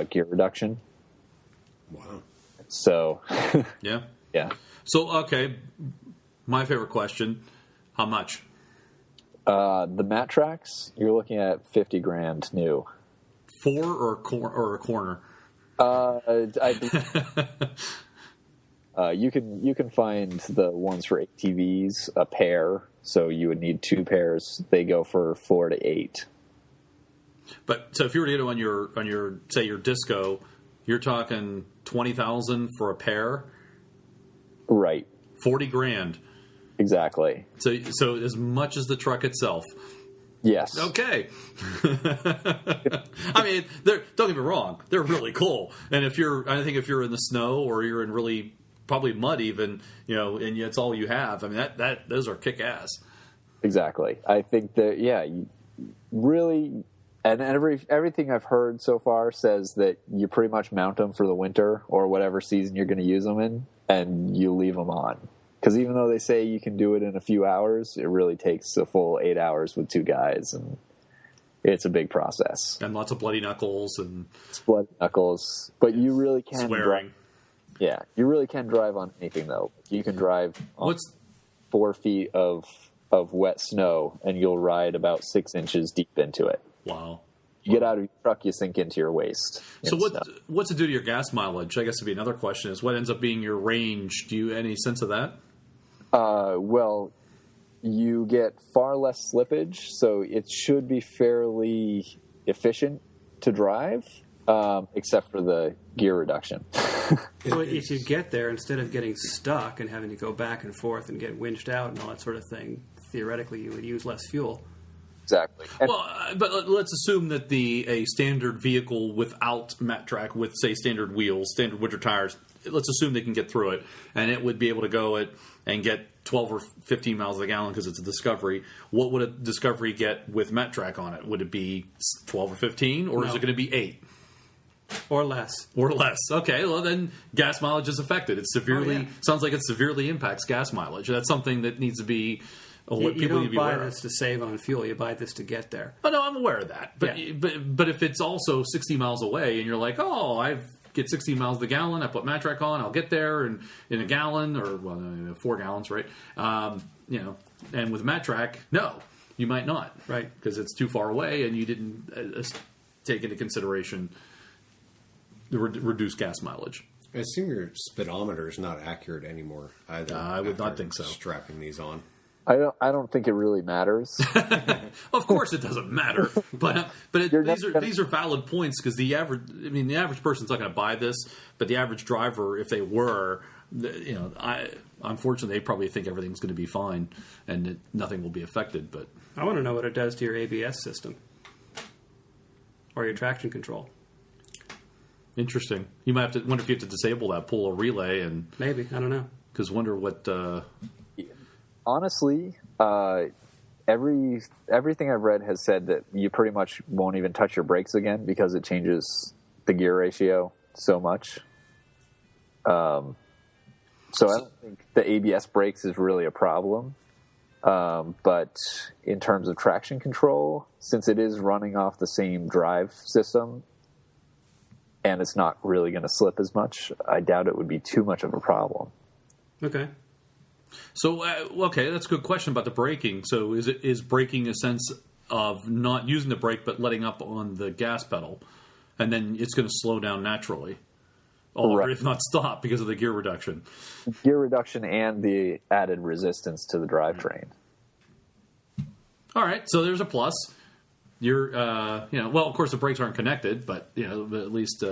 gear reduction. Wow. So yeah. So okay, my favorite question: how much? The Matt Tracks, you're looking at $50,000 new. Or a corner? You can find the ones for ATVs a pair, so you would need 2 pairs. They go for $4,000 to $8,000. But so if you were to get it on your say your Disco, you're talking $20,000 for a pair, right? $40,000 exactly. So as much as the truck itself. Yes. Okay. I mean, don't get me wrong, they're really cool. And I think if you're in the snow or you're in really probably mud even, and it's all you have. I mean, those are kick ass. Exactly. I think that you really, and everything I've heard so far says that you pretty much mount them for the winter or whatever season you're going to use them in, and you leave them on. Because even though they say you can do it in a few hours, it really takes a full 8 hours with 2 guys, and it's a big process. And lots of bloody knuckles and but you really can swearing. Yeah, you really can drive on anything though. You can drive on 4 feet of wet snow, and you'll ride about 6 inches deep into it. Wow. You get out of your truck, you sink into your waist. So what's it do to your gas mileage? I guess would be another question. Is what ends up being your range? Do you any sense of that? Well, you get far less slippage, so it should be fairly efficient to drive, except for the gear reduction. So if you get there, instead of getting stuck and having to go back and forth and get winched out and all that sort of thing, theoretically you would use less fuel. Exactly. And Well, but let's assume that a standard vehicle without mat track, with say standard wheels, standard winter tires, let's assume they can get through it, and it would be able to go it and get 12 or 15 miles a gallon because it's a Discovery. What would a Discovery get with mat track on it? Would it be 12 or 15, or is No. it going to be 8 Or less. or less? Okay, well then gas mileage is affected. It severely sounds like it severely impacts gas mileage. That's something that needs to be. What You people need don't to be buy aware of. this to save on fuel. You buy this to get there. Oh no, I'm aware of that. But Yeah. but if it's also 60 miles away, and you're like, oh, I get 16 miles a gallon, I put Matrac on, I'll get there in a gallon or 4 gallons, right? And with Matrac, no, you might not, Right. Because it's too far away, and you didn't take into consideration the reduced gas mileage. I assume your speedometer is not accurate anymore either. I would not after think so. Strapping these on. I don't think it really matters. Of course, it doesn't matter, but You're never gonna- these are valid points because the average person's not going to buy this, but the average driver, if they were, unfortunately, they probably think everything's going to be fine and that nothing will be affected. But I want to know what it does to your ABS system or your traction control. interesting, you might have to wonder if you have to disable that pull or relay, and Maybe. I don't know. because wonder what. Honestly, everything I've read has said that you pretty much won't even touch your brakes again because it changes the gear ratio so much. So I don't think the ABS brakes is really a problem. But in terms of traction control, since it is running off the same drive system and it's not really going to slip as much, I doubt it would be too much of a problem. Okay. So okay, that's a good question about the braking. So is braking a sense of not using the brake but letting up on the gas pedal, and then it's going to slow down naturally, or Right. if not stop because of the gear reduction. Gear reduction and the added resistance to the drivetrain. All right, so there's a plus. You're, well, of course the brakes aren't connected, but at least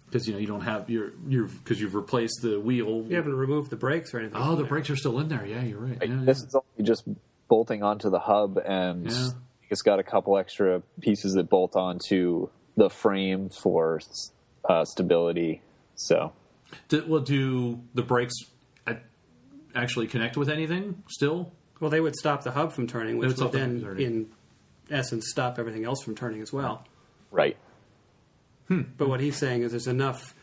because you don't have because you've replaced the wheel. You haven't removed the brakes or anything. Oh, from the there. brakes are still in there. Yeah, you're right. Yeah, This is only just bolting onto the hub, and Yeah. it's got a couple extra pieces that bolt onto the frame for stability. So Do the brakes actually connect with anything still? Well, they would stop the hub from turning, They which would stop would the hub then, from turning. in essence, stop everything else from turning as well. right. But what he's saying is there's enough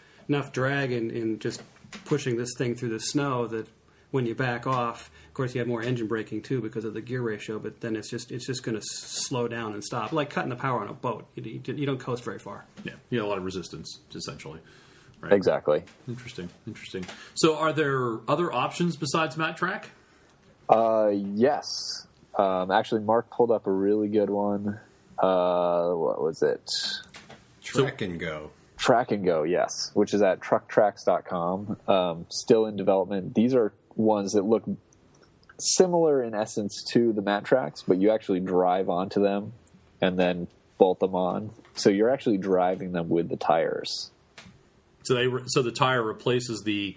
drag in just pushing this thing through the snow that when you back off, of course, you have more engine braking too because of the gear ratio. But then it's just going to slow down and stop, like cutting the power on a boat. You don't coast very far. Yeah, you have a lot of resistance, essentially. Right. Exactly. Interesting. So, are there other options besides Matrac? Yes. Actually, Mark pulled up a really good one. What was it? Track and go. Track and Go, yes, which is at trucktracks.com. Still in development. These are ones that look similar in essence to the Matracs, but you actually drive onto them and then bolt them on. So you're actually driving them with the tires. So the tire replaces the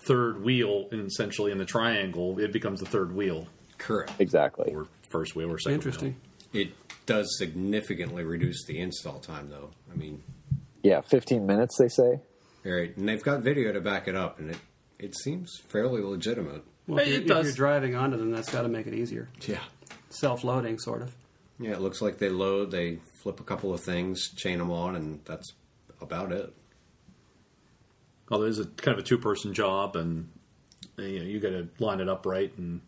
third wheel, and essentially in the triangle, it becomes the third wheel, Correct. Exactly. or first wheel, or second Interesting. wheel. It does significantly reduce the install time, though. I mean, Yeah, 15 minutes, they say. all right, and they've got video to back it up, and it seems fairly legitimate. Well, if, It you're, if does. you're driving onto them, that's got to make it easier. Yeah. Self-loading, sort of. Yeah, it looks like they load, they flip a couple of things, chain them on, and that's about it. Although it's a kind of a two-person job, and you got to line it up right, and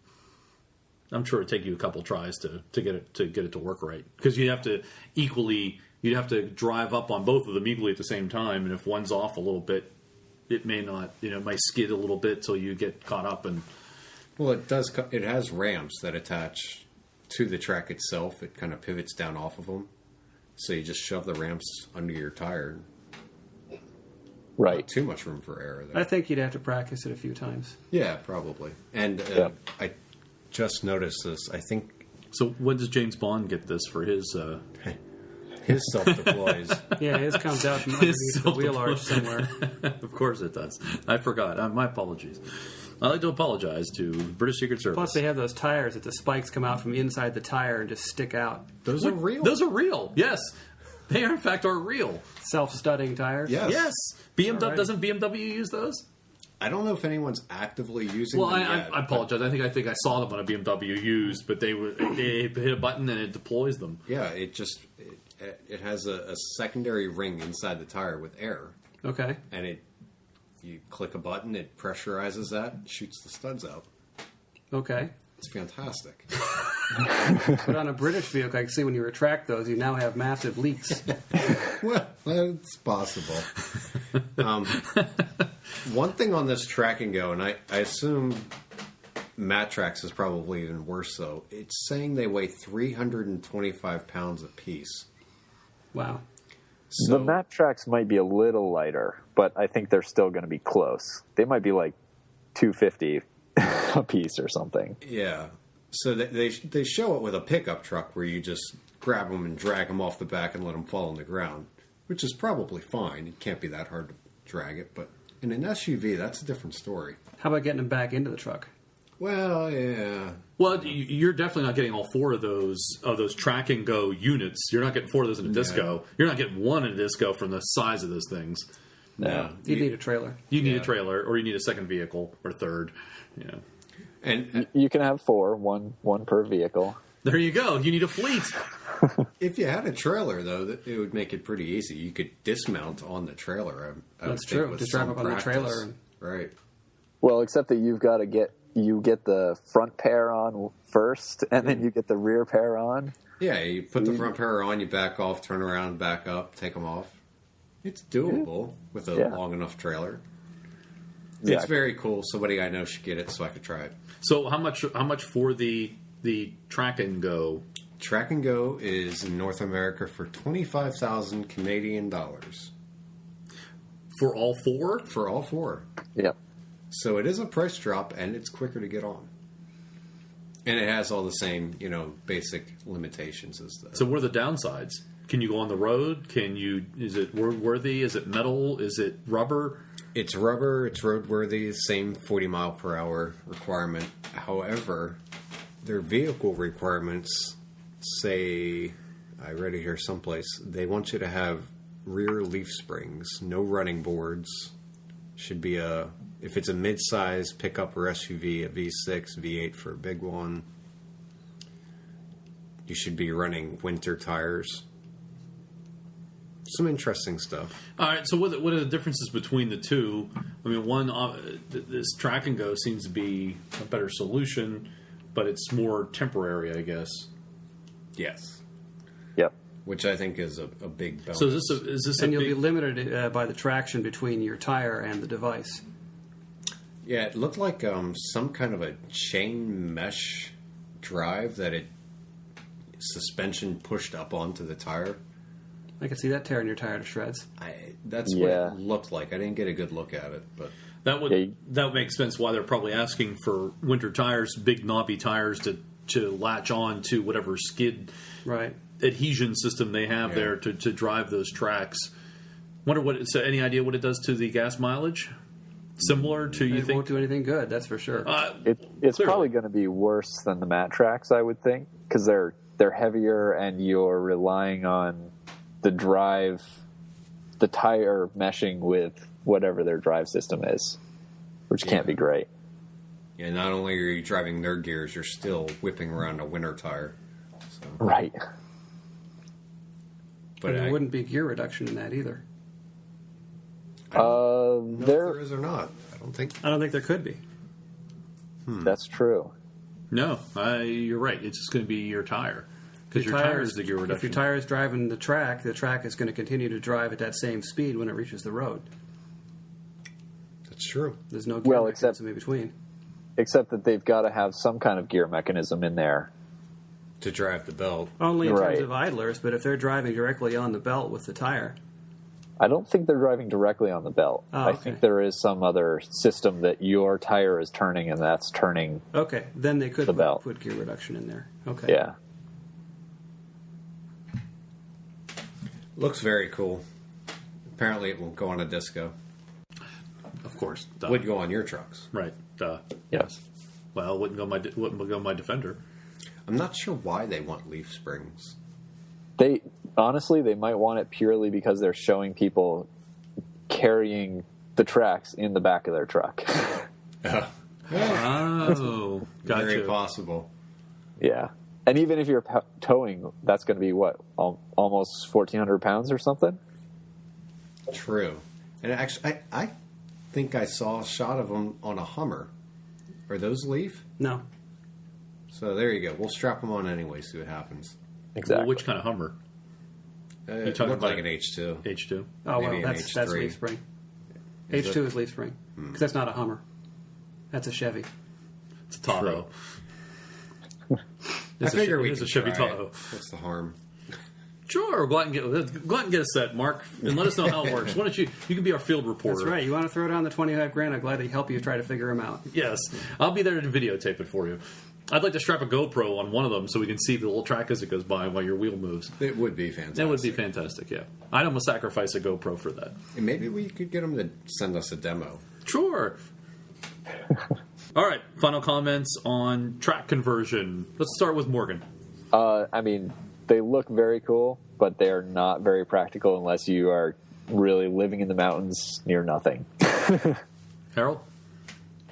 I'm sure it'd take you a couple tries to get it to work right, because you'd have to drive up on both of them equally at the same time, and if one's off a little bit, it may not, it might skid a little bit till you get caught up. And Well, it does. It has ramps that attach to the track itself. It kind of pivots down off of them, so you just shove the ramps under your tire. Right. Not too much room for error there. I think you'd have to practice it a few times. Yeah, probably. And Yeah. I just noticed this. I think so when does James Bond get this for his? His self-deploys. Yeah, his comes out from underneath the wheel arch somewhere. Of course it does. I forgot. My apologies. I like to apologize to British Secret Service. Plus, they have those tires that the spikes come out from inside the tire and just stick out. Those are real. Those are real. Yes, they are in fact are real. Self-studding tires. Yes. Yes. BMW Alrighty. doesn't BMW use those? I don't know if anyone's actively using Well, them I yet. apologize. I think I saw them on a BMW used, but they hit a button and it deploys them. Yeah, it has a secondary ring inside the tire with air, Okay. and you click a button, it pressurizes that, shoots the studs out. Okay. It's fantastic. But on a British vehicle, I can see when you retract those, you now have massive leaks. Well, it's possible. One thing on this track and go, and I assume Matrax is probably even worse, though. It's saying they weigh 325 pounds apiece. Wow. So, The mat tracks might be a little lighter, but I think they're still going to be close. They might be like 250 a piece or something. yeah. So they show it with a pickup truck where you just grab them and drag them off the back and let them fall on the ground, which is probably fine. It can't be that hard to drag it, but in an SUV, that's a different story. How about getting them back into the truck? Well, yeah. Well, you're definitely not getting all four of those track and go units. You're not getting four of those in a disco. You're not getting one in a disco from the size of those things. No. You need a trailer. You need Yeah. a trailer, or you need a second vehicle, or third. Yeah. And You can have four, one per vehicle. There you go. You need a fleet. if you had a trailer, though, it would make it pretty easy. You could dismount on the trailer. I would That's think, true. with Just drive some up on the practice. trailer and- Right. Well, except that you get the front pair on first, and then you get the rear pair on. Yeah, you put the front pair on, you back off, turn around, back up, take them off. It's doable with a Yeah. long enough trailer. It's Exactly. very cool. Somebody I know should get it so I could try it. So how much for the track and go? Track and Go is in North America for 25,000 Canadian dollars For all four? for all four. Yep. So it is a price drop, and it's quicker to get on. And it has all the same, basic limitations as the. So what are the downsides? Can you go on the road? Is it roadworthy? Is it metal? Is it rubber? It's rubber, it's roadworthy, same 40 mile per hour requirement. However, their vehicle requirements say, I read it here someplace, they want you to have rear leaf springs, no running boards. Should be if it's a mid-size pickup or SUV, a V6, V8 for a big one. You should be running winter tires. Some interesting stuff. All right. So what are the differences between the two? I mean, one this track and go seems to be a better solution, but it's more temporary, I guess. Yes. Yep. Which I think is a big bonus. So is this And a you'll big, be limited by the traction between your tire and the device. Yeah, it looked like some kind of a chain mesh drive that suspension pushed up onto the tire. I could see that tearing your tire to shreds. That's Yeah. what it looked like. I didn't get a good look at it, but that would Yeah. that makes sense why they're probably asking for winter tires, big knobby tires to latch on to whatever skid Right. adhesion system they have Yeah. there to drive those tracks. Wonder so any idea what it does to the gas mileage? Similar to you It think? won't do anything good, that's for sure. It's Clearly. probably going to be worse than the mat tracks, I would think, because they're heavier and you're relying on the tire meshing with whatever their drive system is, which can't be great. yeah, not only are you driving their gears, you're still whipping around a winter tire. So, Right. but and there I wouldn't be gear reduction in that either. don't know if There. there is or not. I don't think. I don't think there could be. That's true. No, you're right. It's just going to be your tire because your tire is the gear If reduction. your tire is driving the track is going to continue to drive at that same speed when it reaches the road. That's true. There's no gear Well, mechanism in between. Except that they've got to have some kind of gear mechanism in there. To drive the belt. Only in Right. terms of idlers, but if they're driving directly on the belt with the tire, I don't think they're driving directly on the belt. Oh, I okay. think there is some other system that your tire is turning and that's turning. okay, then they could The belt. put gear reduction in there. Okay. Yeah. Looks very cool. Apparently, it won't go on a disco. Of course. Would go on your trucks. Right. Yes. Well, wouldn't go my Defender. I'm not sure why they want leaf springs. They might want it purely because they're showing people carrying the tracks in the back of their truck. Oh, gotcha. Very possible. Yeah. And even if you're towing, that's going to be what, almost 1,400 pounds or something? True. And actually, I think I saw a shot of them on a Hummer. Are those leaf? No. So there you go. We'll strap them on anyway, see what happens. Exactly. Well, which kind of Hummer? It talking looked about like an H2. H2. Oh, Maybe well, an that's H3. leaf spring. Is H2 is leaf spring. Because that's not a Hummer. That's a Chevy. It's a Tahoe. I figure we It's a could Chevy try it. Tahoe. What's the harm? Sure, go out and get a set, Mark, and let us know how it works. Why don't you can be our field reporter? That's right. You want to throw down the $25,000? I'd gladly help you try to figure them out. Yes, I'll be there to videotape it for you. I'd like to strap a GoPro on one of them so we can see the little track as it goes by while your wheel moves. It would be fantastic. That would be fantastic, yeah. I'd almost sacrifice a GoPro for that. And maybe we could get them to send us a demo. Sure. All right, final comments on track conversion. Let's start with Morgan. I mean, they look very cool, but they're not very practical unless you are really living in the mountains near nothing. Harold?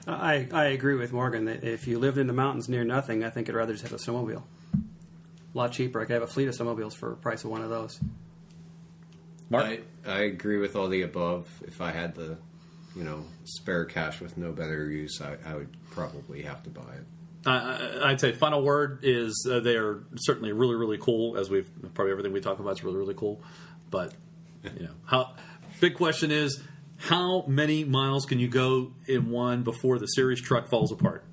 I agree with Morgan that if you lived in the mountains near nothing, I think I'd rather just have a snowmobile. A lot cheaper. I could have a fleet of snowmobiles for the price of one of those. Mark? I agree with all the above. If I had the, spare cash with no better use, I would probably have to buy it. I'd say final word is they are certainly really, really cool. As probably everything we talk about is really, really cool. But big question is, how many miles can you go in one before the series truck falls apart?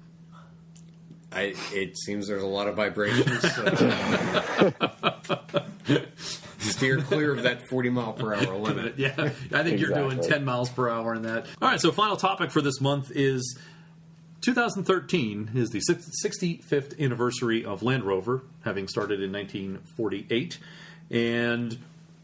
It seems there's a lot of vibrations. Steer clear of that 40-mile-per-hour limit. Yeah, I think you're doing 10 miles per hour in that. All right, so final topic for this month is 2013 is the 65th anniversary of Land Rover, having started in 1948. And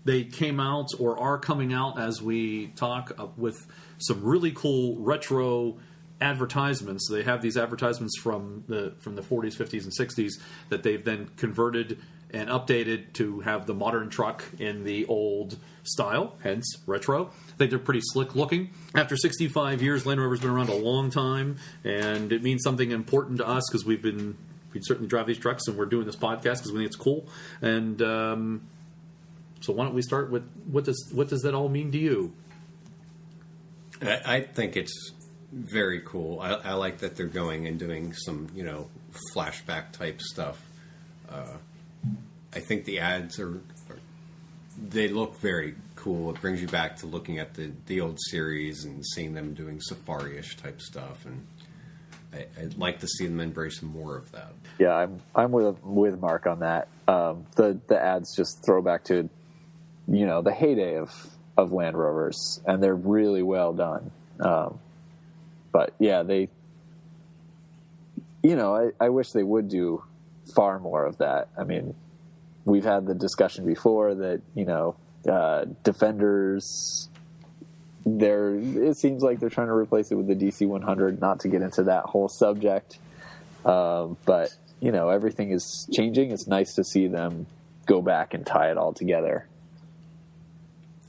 they came out or are coming out as we talk with some really cool retro advertisements. They have these advertisements from the 40s, 50s, and 60s that they've then converted and updated to have the modern truck in the old style, hence retro. I think they're pretty slick looking. After 65 years, Land Rover's been around a long time, and it means something important to us because we certainly drive these trucks, and we're doing this podcast because we think it's cool. And so why don't we start with what does that all mean to you? I think it's very cool. I like that they're going and doing some, flashback type stuff. I think the ads they look very cool. It brings you back to looking at the old series and seeing them doing safari-ish type stuff. And I'd like to see them embrace more of that. Yeah, I'm with Mark on that. The ads just throw back to, the heyday of Land Rovers, and they're really well done. But yeah, I wish they would do far more of that. I mean, we've had the discussion before that, Defenders, it seems like they're trying to replace it with the DC-100, not to get into that whole subject. But, everything is changing. It's nice to see them go back and tie it all together.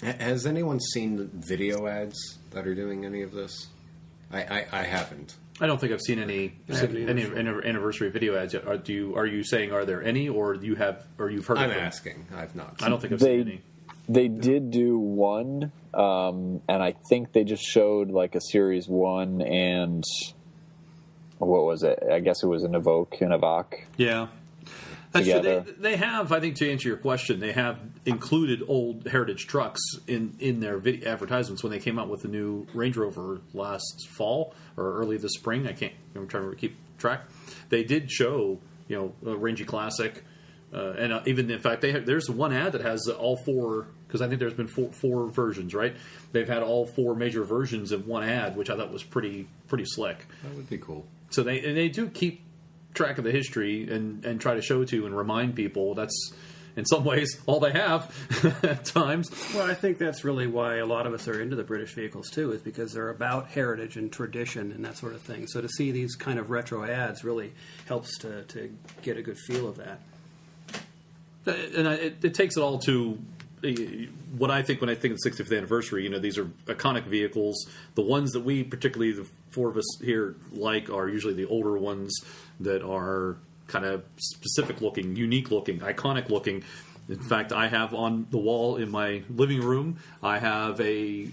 Has anyone seen the video ads that are doing any of this? I haven't. I don't think I've seen any anniversary video ads yet. Are you saying are there any, or you've heard? I'm of them? asking. I've not. I don't think I've seen any. They did do one, and I think they just showed like a Series 1 and what was it? I guess it was an Evoque. Yeah. That's Together. true. They have, I think, to answer your question, they have included old heritage trucks in their video advertisements when they came out with the new Range Rover last fall or early this spring. I'm trying to keep track. They did show, a Rangy Classic, and even in fact, there's one ad that has all four, because I think there's been four versions, right? They've had all four major versions in one ad, which I thought was pretty slick. That would be cool. So they do keep track of the history and try to show it to you and remind people. That's in some ways, all they have at times. Well, I think that's really why a lot of us are into the British vehicles, too, is because they're about heritage and tradition and that sort of thing. So to see these kind of retro ads really helps to get a good feel of that. And it takes it all to what I think when I think of the 65th anniversary. You know, these are iconic vehicles. The ones that we, particularly the four of us here, like are usually the older ones that are kind of specific looking, unique looking, iconic looking. In fact, I have on the wall in my living room, I have a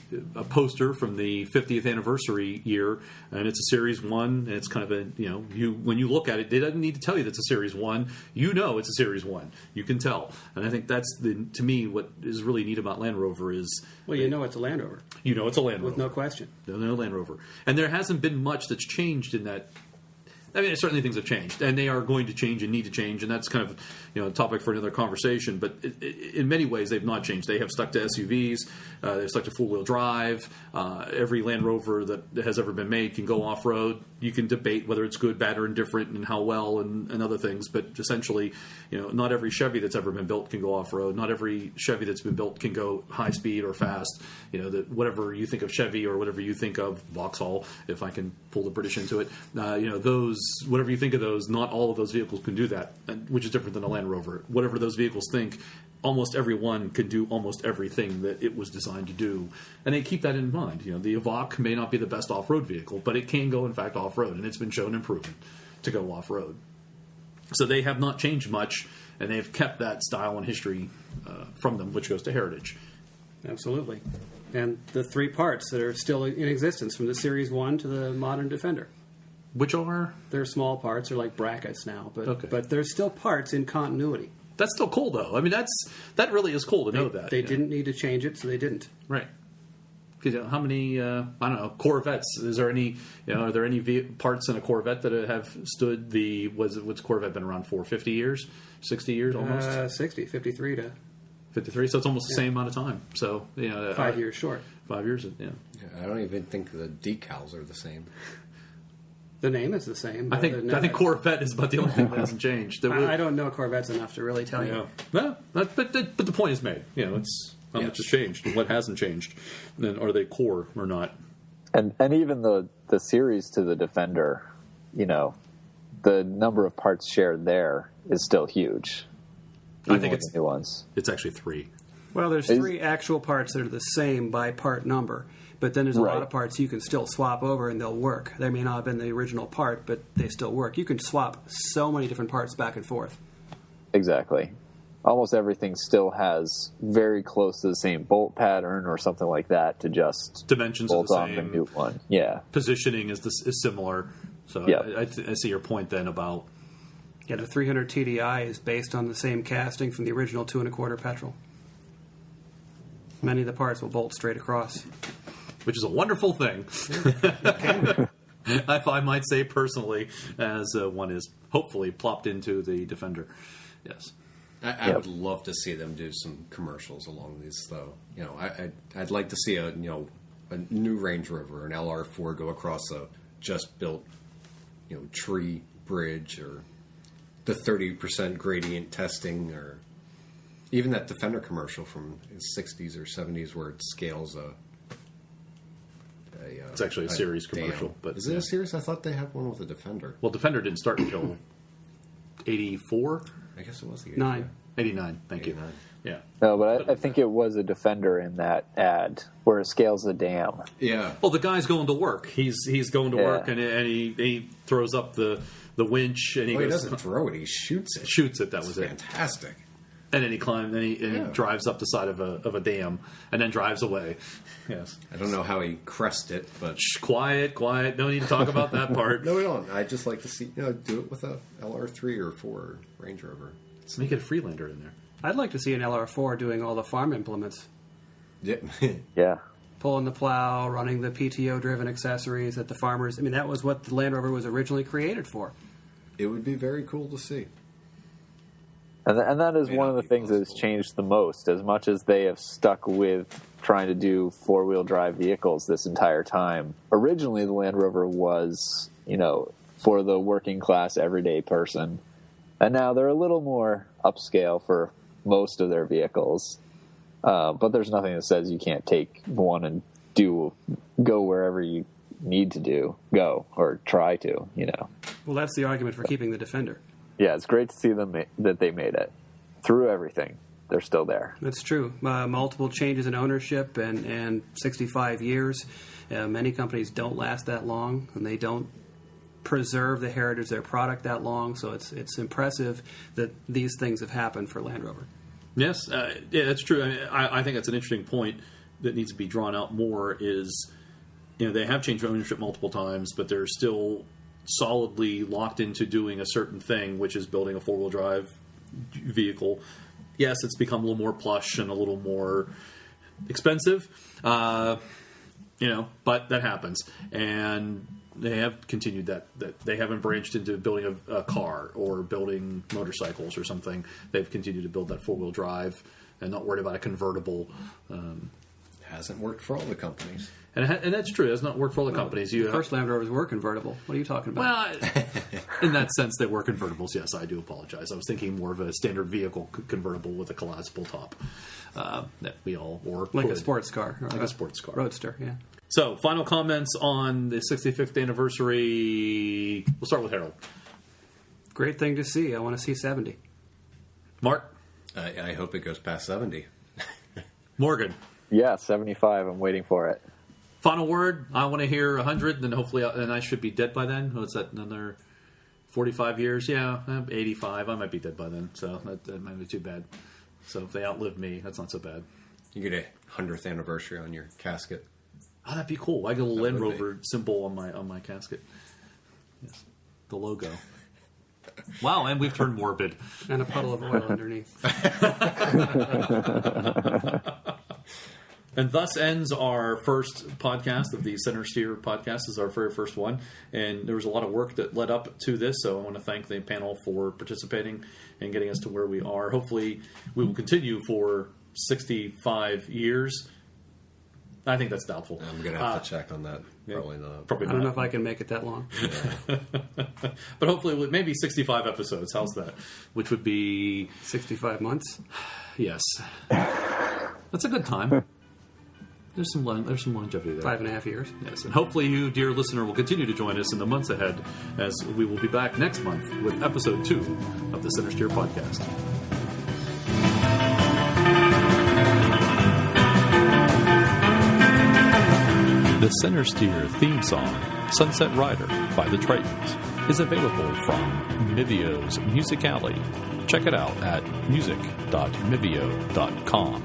poster from the 50th anniversary year, and it's a Series 1, and it's kind of a, when you look at it, it doesn't need to tell you that's a Series 1. You know it's a Series 1. You can tell. And I think that's, to me, what is really neat about Land Rover is... Well, you know it's a Land Rover. You know it's a Land Rover. With no question. No Land Rover. And there hasn't been much that's changed in that. I mean, certainly things have changed, and they are going to change and need to change, and that's kind of a topic for another conversation. But in many ways, they've not changed. They have stuck to SUVs. They've stuck to four-wheel drive. Every Land Rover that has ever been made can go off-road. You can debate whether it's good, bad, or indifferent, and how well, and other things. But essentially, not every Chevy that's ever been built can go off-road. Not every Chevy that's been built can go high speed or fast. That whatever you think of Chevy or whatever you think of Vauxhall, if I can pull the British into it, those. Whatever you think of those, not all of those vehicles can do that, which is different than a Land Rover. Whatever those vehicles think, almost every one can do almost everything that it was designed to do. And they keep that in mind. The Evoque may not be the best off-road vehicle, but it can go, in fact, off-road, and it's been shown and proven to go off-road. So they have not changed much, and they've kept that style and history from them, which goes to heritage. Absolutely. And the three parts that are still in existence, from the Series 1 to the modern Defender. Which are? They're small parts. They're like brackets now. But okay. But there's still parts in continuity. That's still cool, though. I mean, that really is cool to know that. They didn't need to change it, so they didn't. Right. Because how many, I don't know, Corvettes, is there any, are there any parts in a Corvette that have stood what's Corvette been around for, 50 years? 60 years almost? 53 to... 53, so it's almost the same amount of time. So, 5 years short. 5 years, yeah. I don't even think the decals are the same. The name is the same. I think Corvette is about the only thing that hasn't changed. I don't know Corvettes enough to really tell you. No, but the point is made. It's how much has changed and what hasn't changed. And are they core or not? And even the series to the Defender, the number of parts shared there is still huge. I think it's new ones. It's actually 3. Well, there's 3 actual parts that are the same by part number. But then there's a lot of parts you can still swap over and they'll work. They may not have been the original part, but they still work. You can swap so many different parts back and forth. Exactly. Almost everything still has very close to the same bolt pattern or something like that to just dimensions bolt are the on same. the new one. Yeah. Positioning is similar. So I see your point then about... Yeah, the 300 TDI is based on the same casting from the original 2 1/4 petrol. Many of the parts will bolt straight across. Which is a wonderful thing. I might say personally, as one is hopefully plopped into the Defender. Yes. I would love to see them do some commercials along these, though. I'd like to see a new Range Rover, an LR4, go across a just built, tree bridge, or the 30% gradient testing, or even that Defender commercial from the 60s or 70s where it scales it's actually a series commercial. Dam. But is it a series? I thought they had one with a Defender. Well, Defender didn't start until 84? I guess it was the 89, thank 89. you. Yeah. No, but I think it was a Defender in that ad where it scales the dam. Yeah. Well, the guy's going to work. He's going to work, and he throws up the winch, and he doesn't throw it. He shoots it. Shoots it. That was fantastic. And then he climbs, and he drives up the side of a dam, and then drives away. Yes. I don't know how he crested it, but shh, quiet. No need to talk about that part. No, we don't. I'd just like to see do it with a LR3 or 4 Range Rover. Make it a Freelander in there. I'd like to see an LR4 doing all the farm implements. Yeah. Yeah. Pulling the plow, running the PTO-driven accessories that the farmers... I mean, that was what the Land Rover was originally created for. It would be very cool to see. And that is one of the things that has changed the most. As much as they have stuck with trying to do four-wheel drive vehicles this entire time, originally the Land Rover was, for the working class, everyday person. And now they're a little more upscale for most of their vehicles. But there's nothing that says you can't take one and go wherever you need to go or try to, Well, that's the argument for keeping the Defender. Yeah, it's great to see that they made it through everything. They're still there. That's true. Multiple changes in ownership and 65 years. Many companies don't last that long, and they don't preserve the heritage of their product that long. So it's impressive that these things have happened for Land Rover. Yes, yeah, that's true. I think that's an interesting point that needs to be drawn out more is, they have changed ownership multiple times, but they're still solidly locked into doing a certain thing, which is building a four-wheel drive vehicle. Yes, it's become a little more plush and a little more expensive, but that happens. And they have continued that they haven't branched into building a car or building motorcycles or something. They've continued to build that four-wheel drive and not worried about a convertible. Hasn't worked for all the companies. And that's true. It has not worked for all the companies. The first Land Rovers were convertible. What are you talking about? Well, in that sense, they were convertibles. Yes, I do apologize. I was thinking more of a standard vehicle convertible with a collapsible top that we all wore. Like a sports car. Like a sports car. Roadster, yeah. So, final comments on the 65th anniversary. We'll start with Harold. Great thing to see. I want to see 70. Mark? I hope it goes past 70. Morgan? Yeah, 75. I'm waiting for it. Final word. I want to hear 100, then hopefully, and I should be dead by then. What's that? Another 45 years? Yeah, I'm 85. I might be dead by then, so that might be too bad. So if they outlive me, that's not so bad. You get a 100th anniversary on your casket. Oh, that'd be cool. I get a little Land Rover symbol on my casket. Yes, the logo. Wow, and we've turned morbid. And a puddle of oil underneath. And thus ends our first podcast of the CentreSteer podcast. This is our very first one. And there was a lot of work that led up to this, so I want to thank the panel for participating and getting us to where we are. Hopefully, we will continue for 65 years. I think that's doubtful. I'm going to have to check on that. Probably not. Probably I don't know if I can make it that long. But hopefully, maybe 65 episodes. How's that? Which would be 65 months? Yes. That's a good time. There's some longevity there. 5.5 years. Yes, and hopefully you, dear listener, will continue to join us in the months ahead as we will be back next month with episode 2 of the CentreSteer podcast. The CentreSteer theme song, Sunset Rider by the Tritons, is available from Mivio's Music Alley. Check it out at music.mivio.com.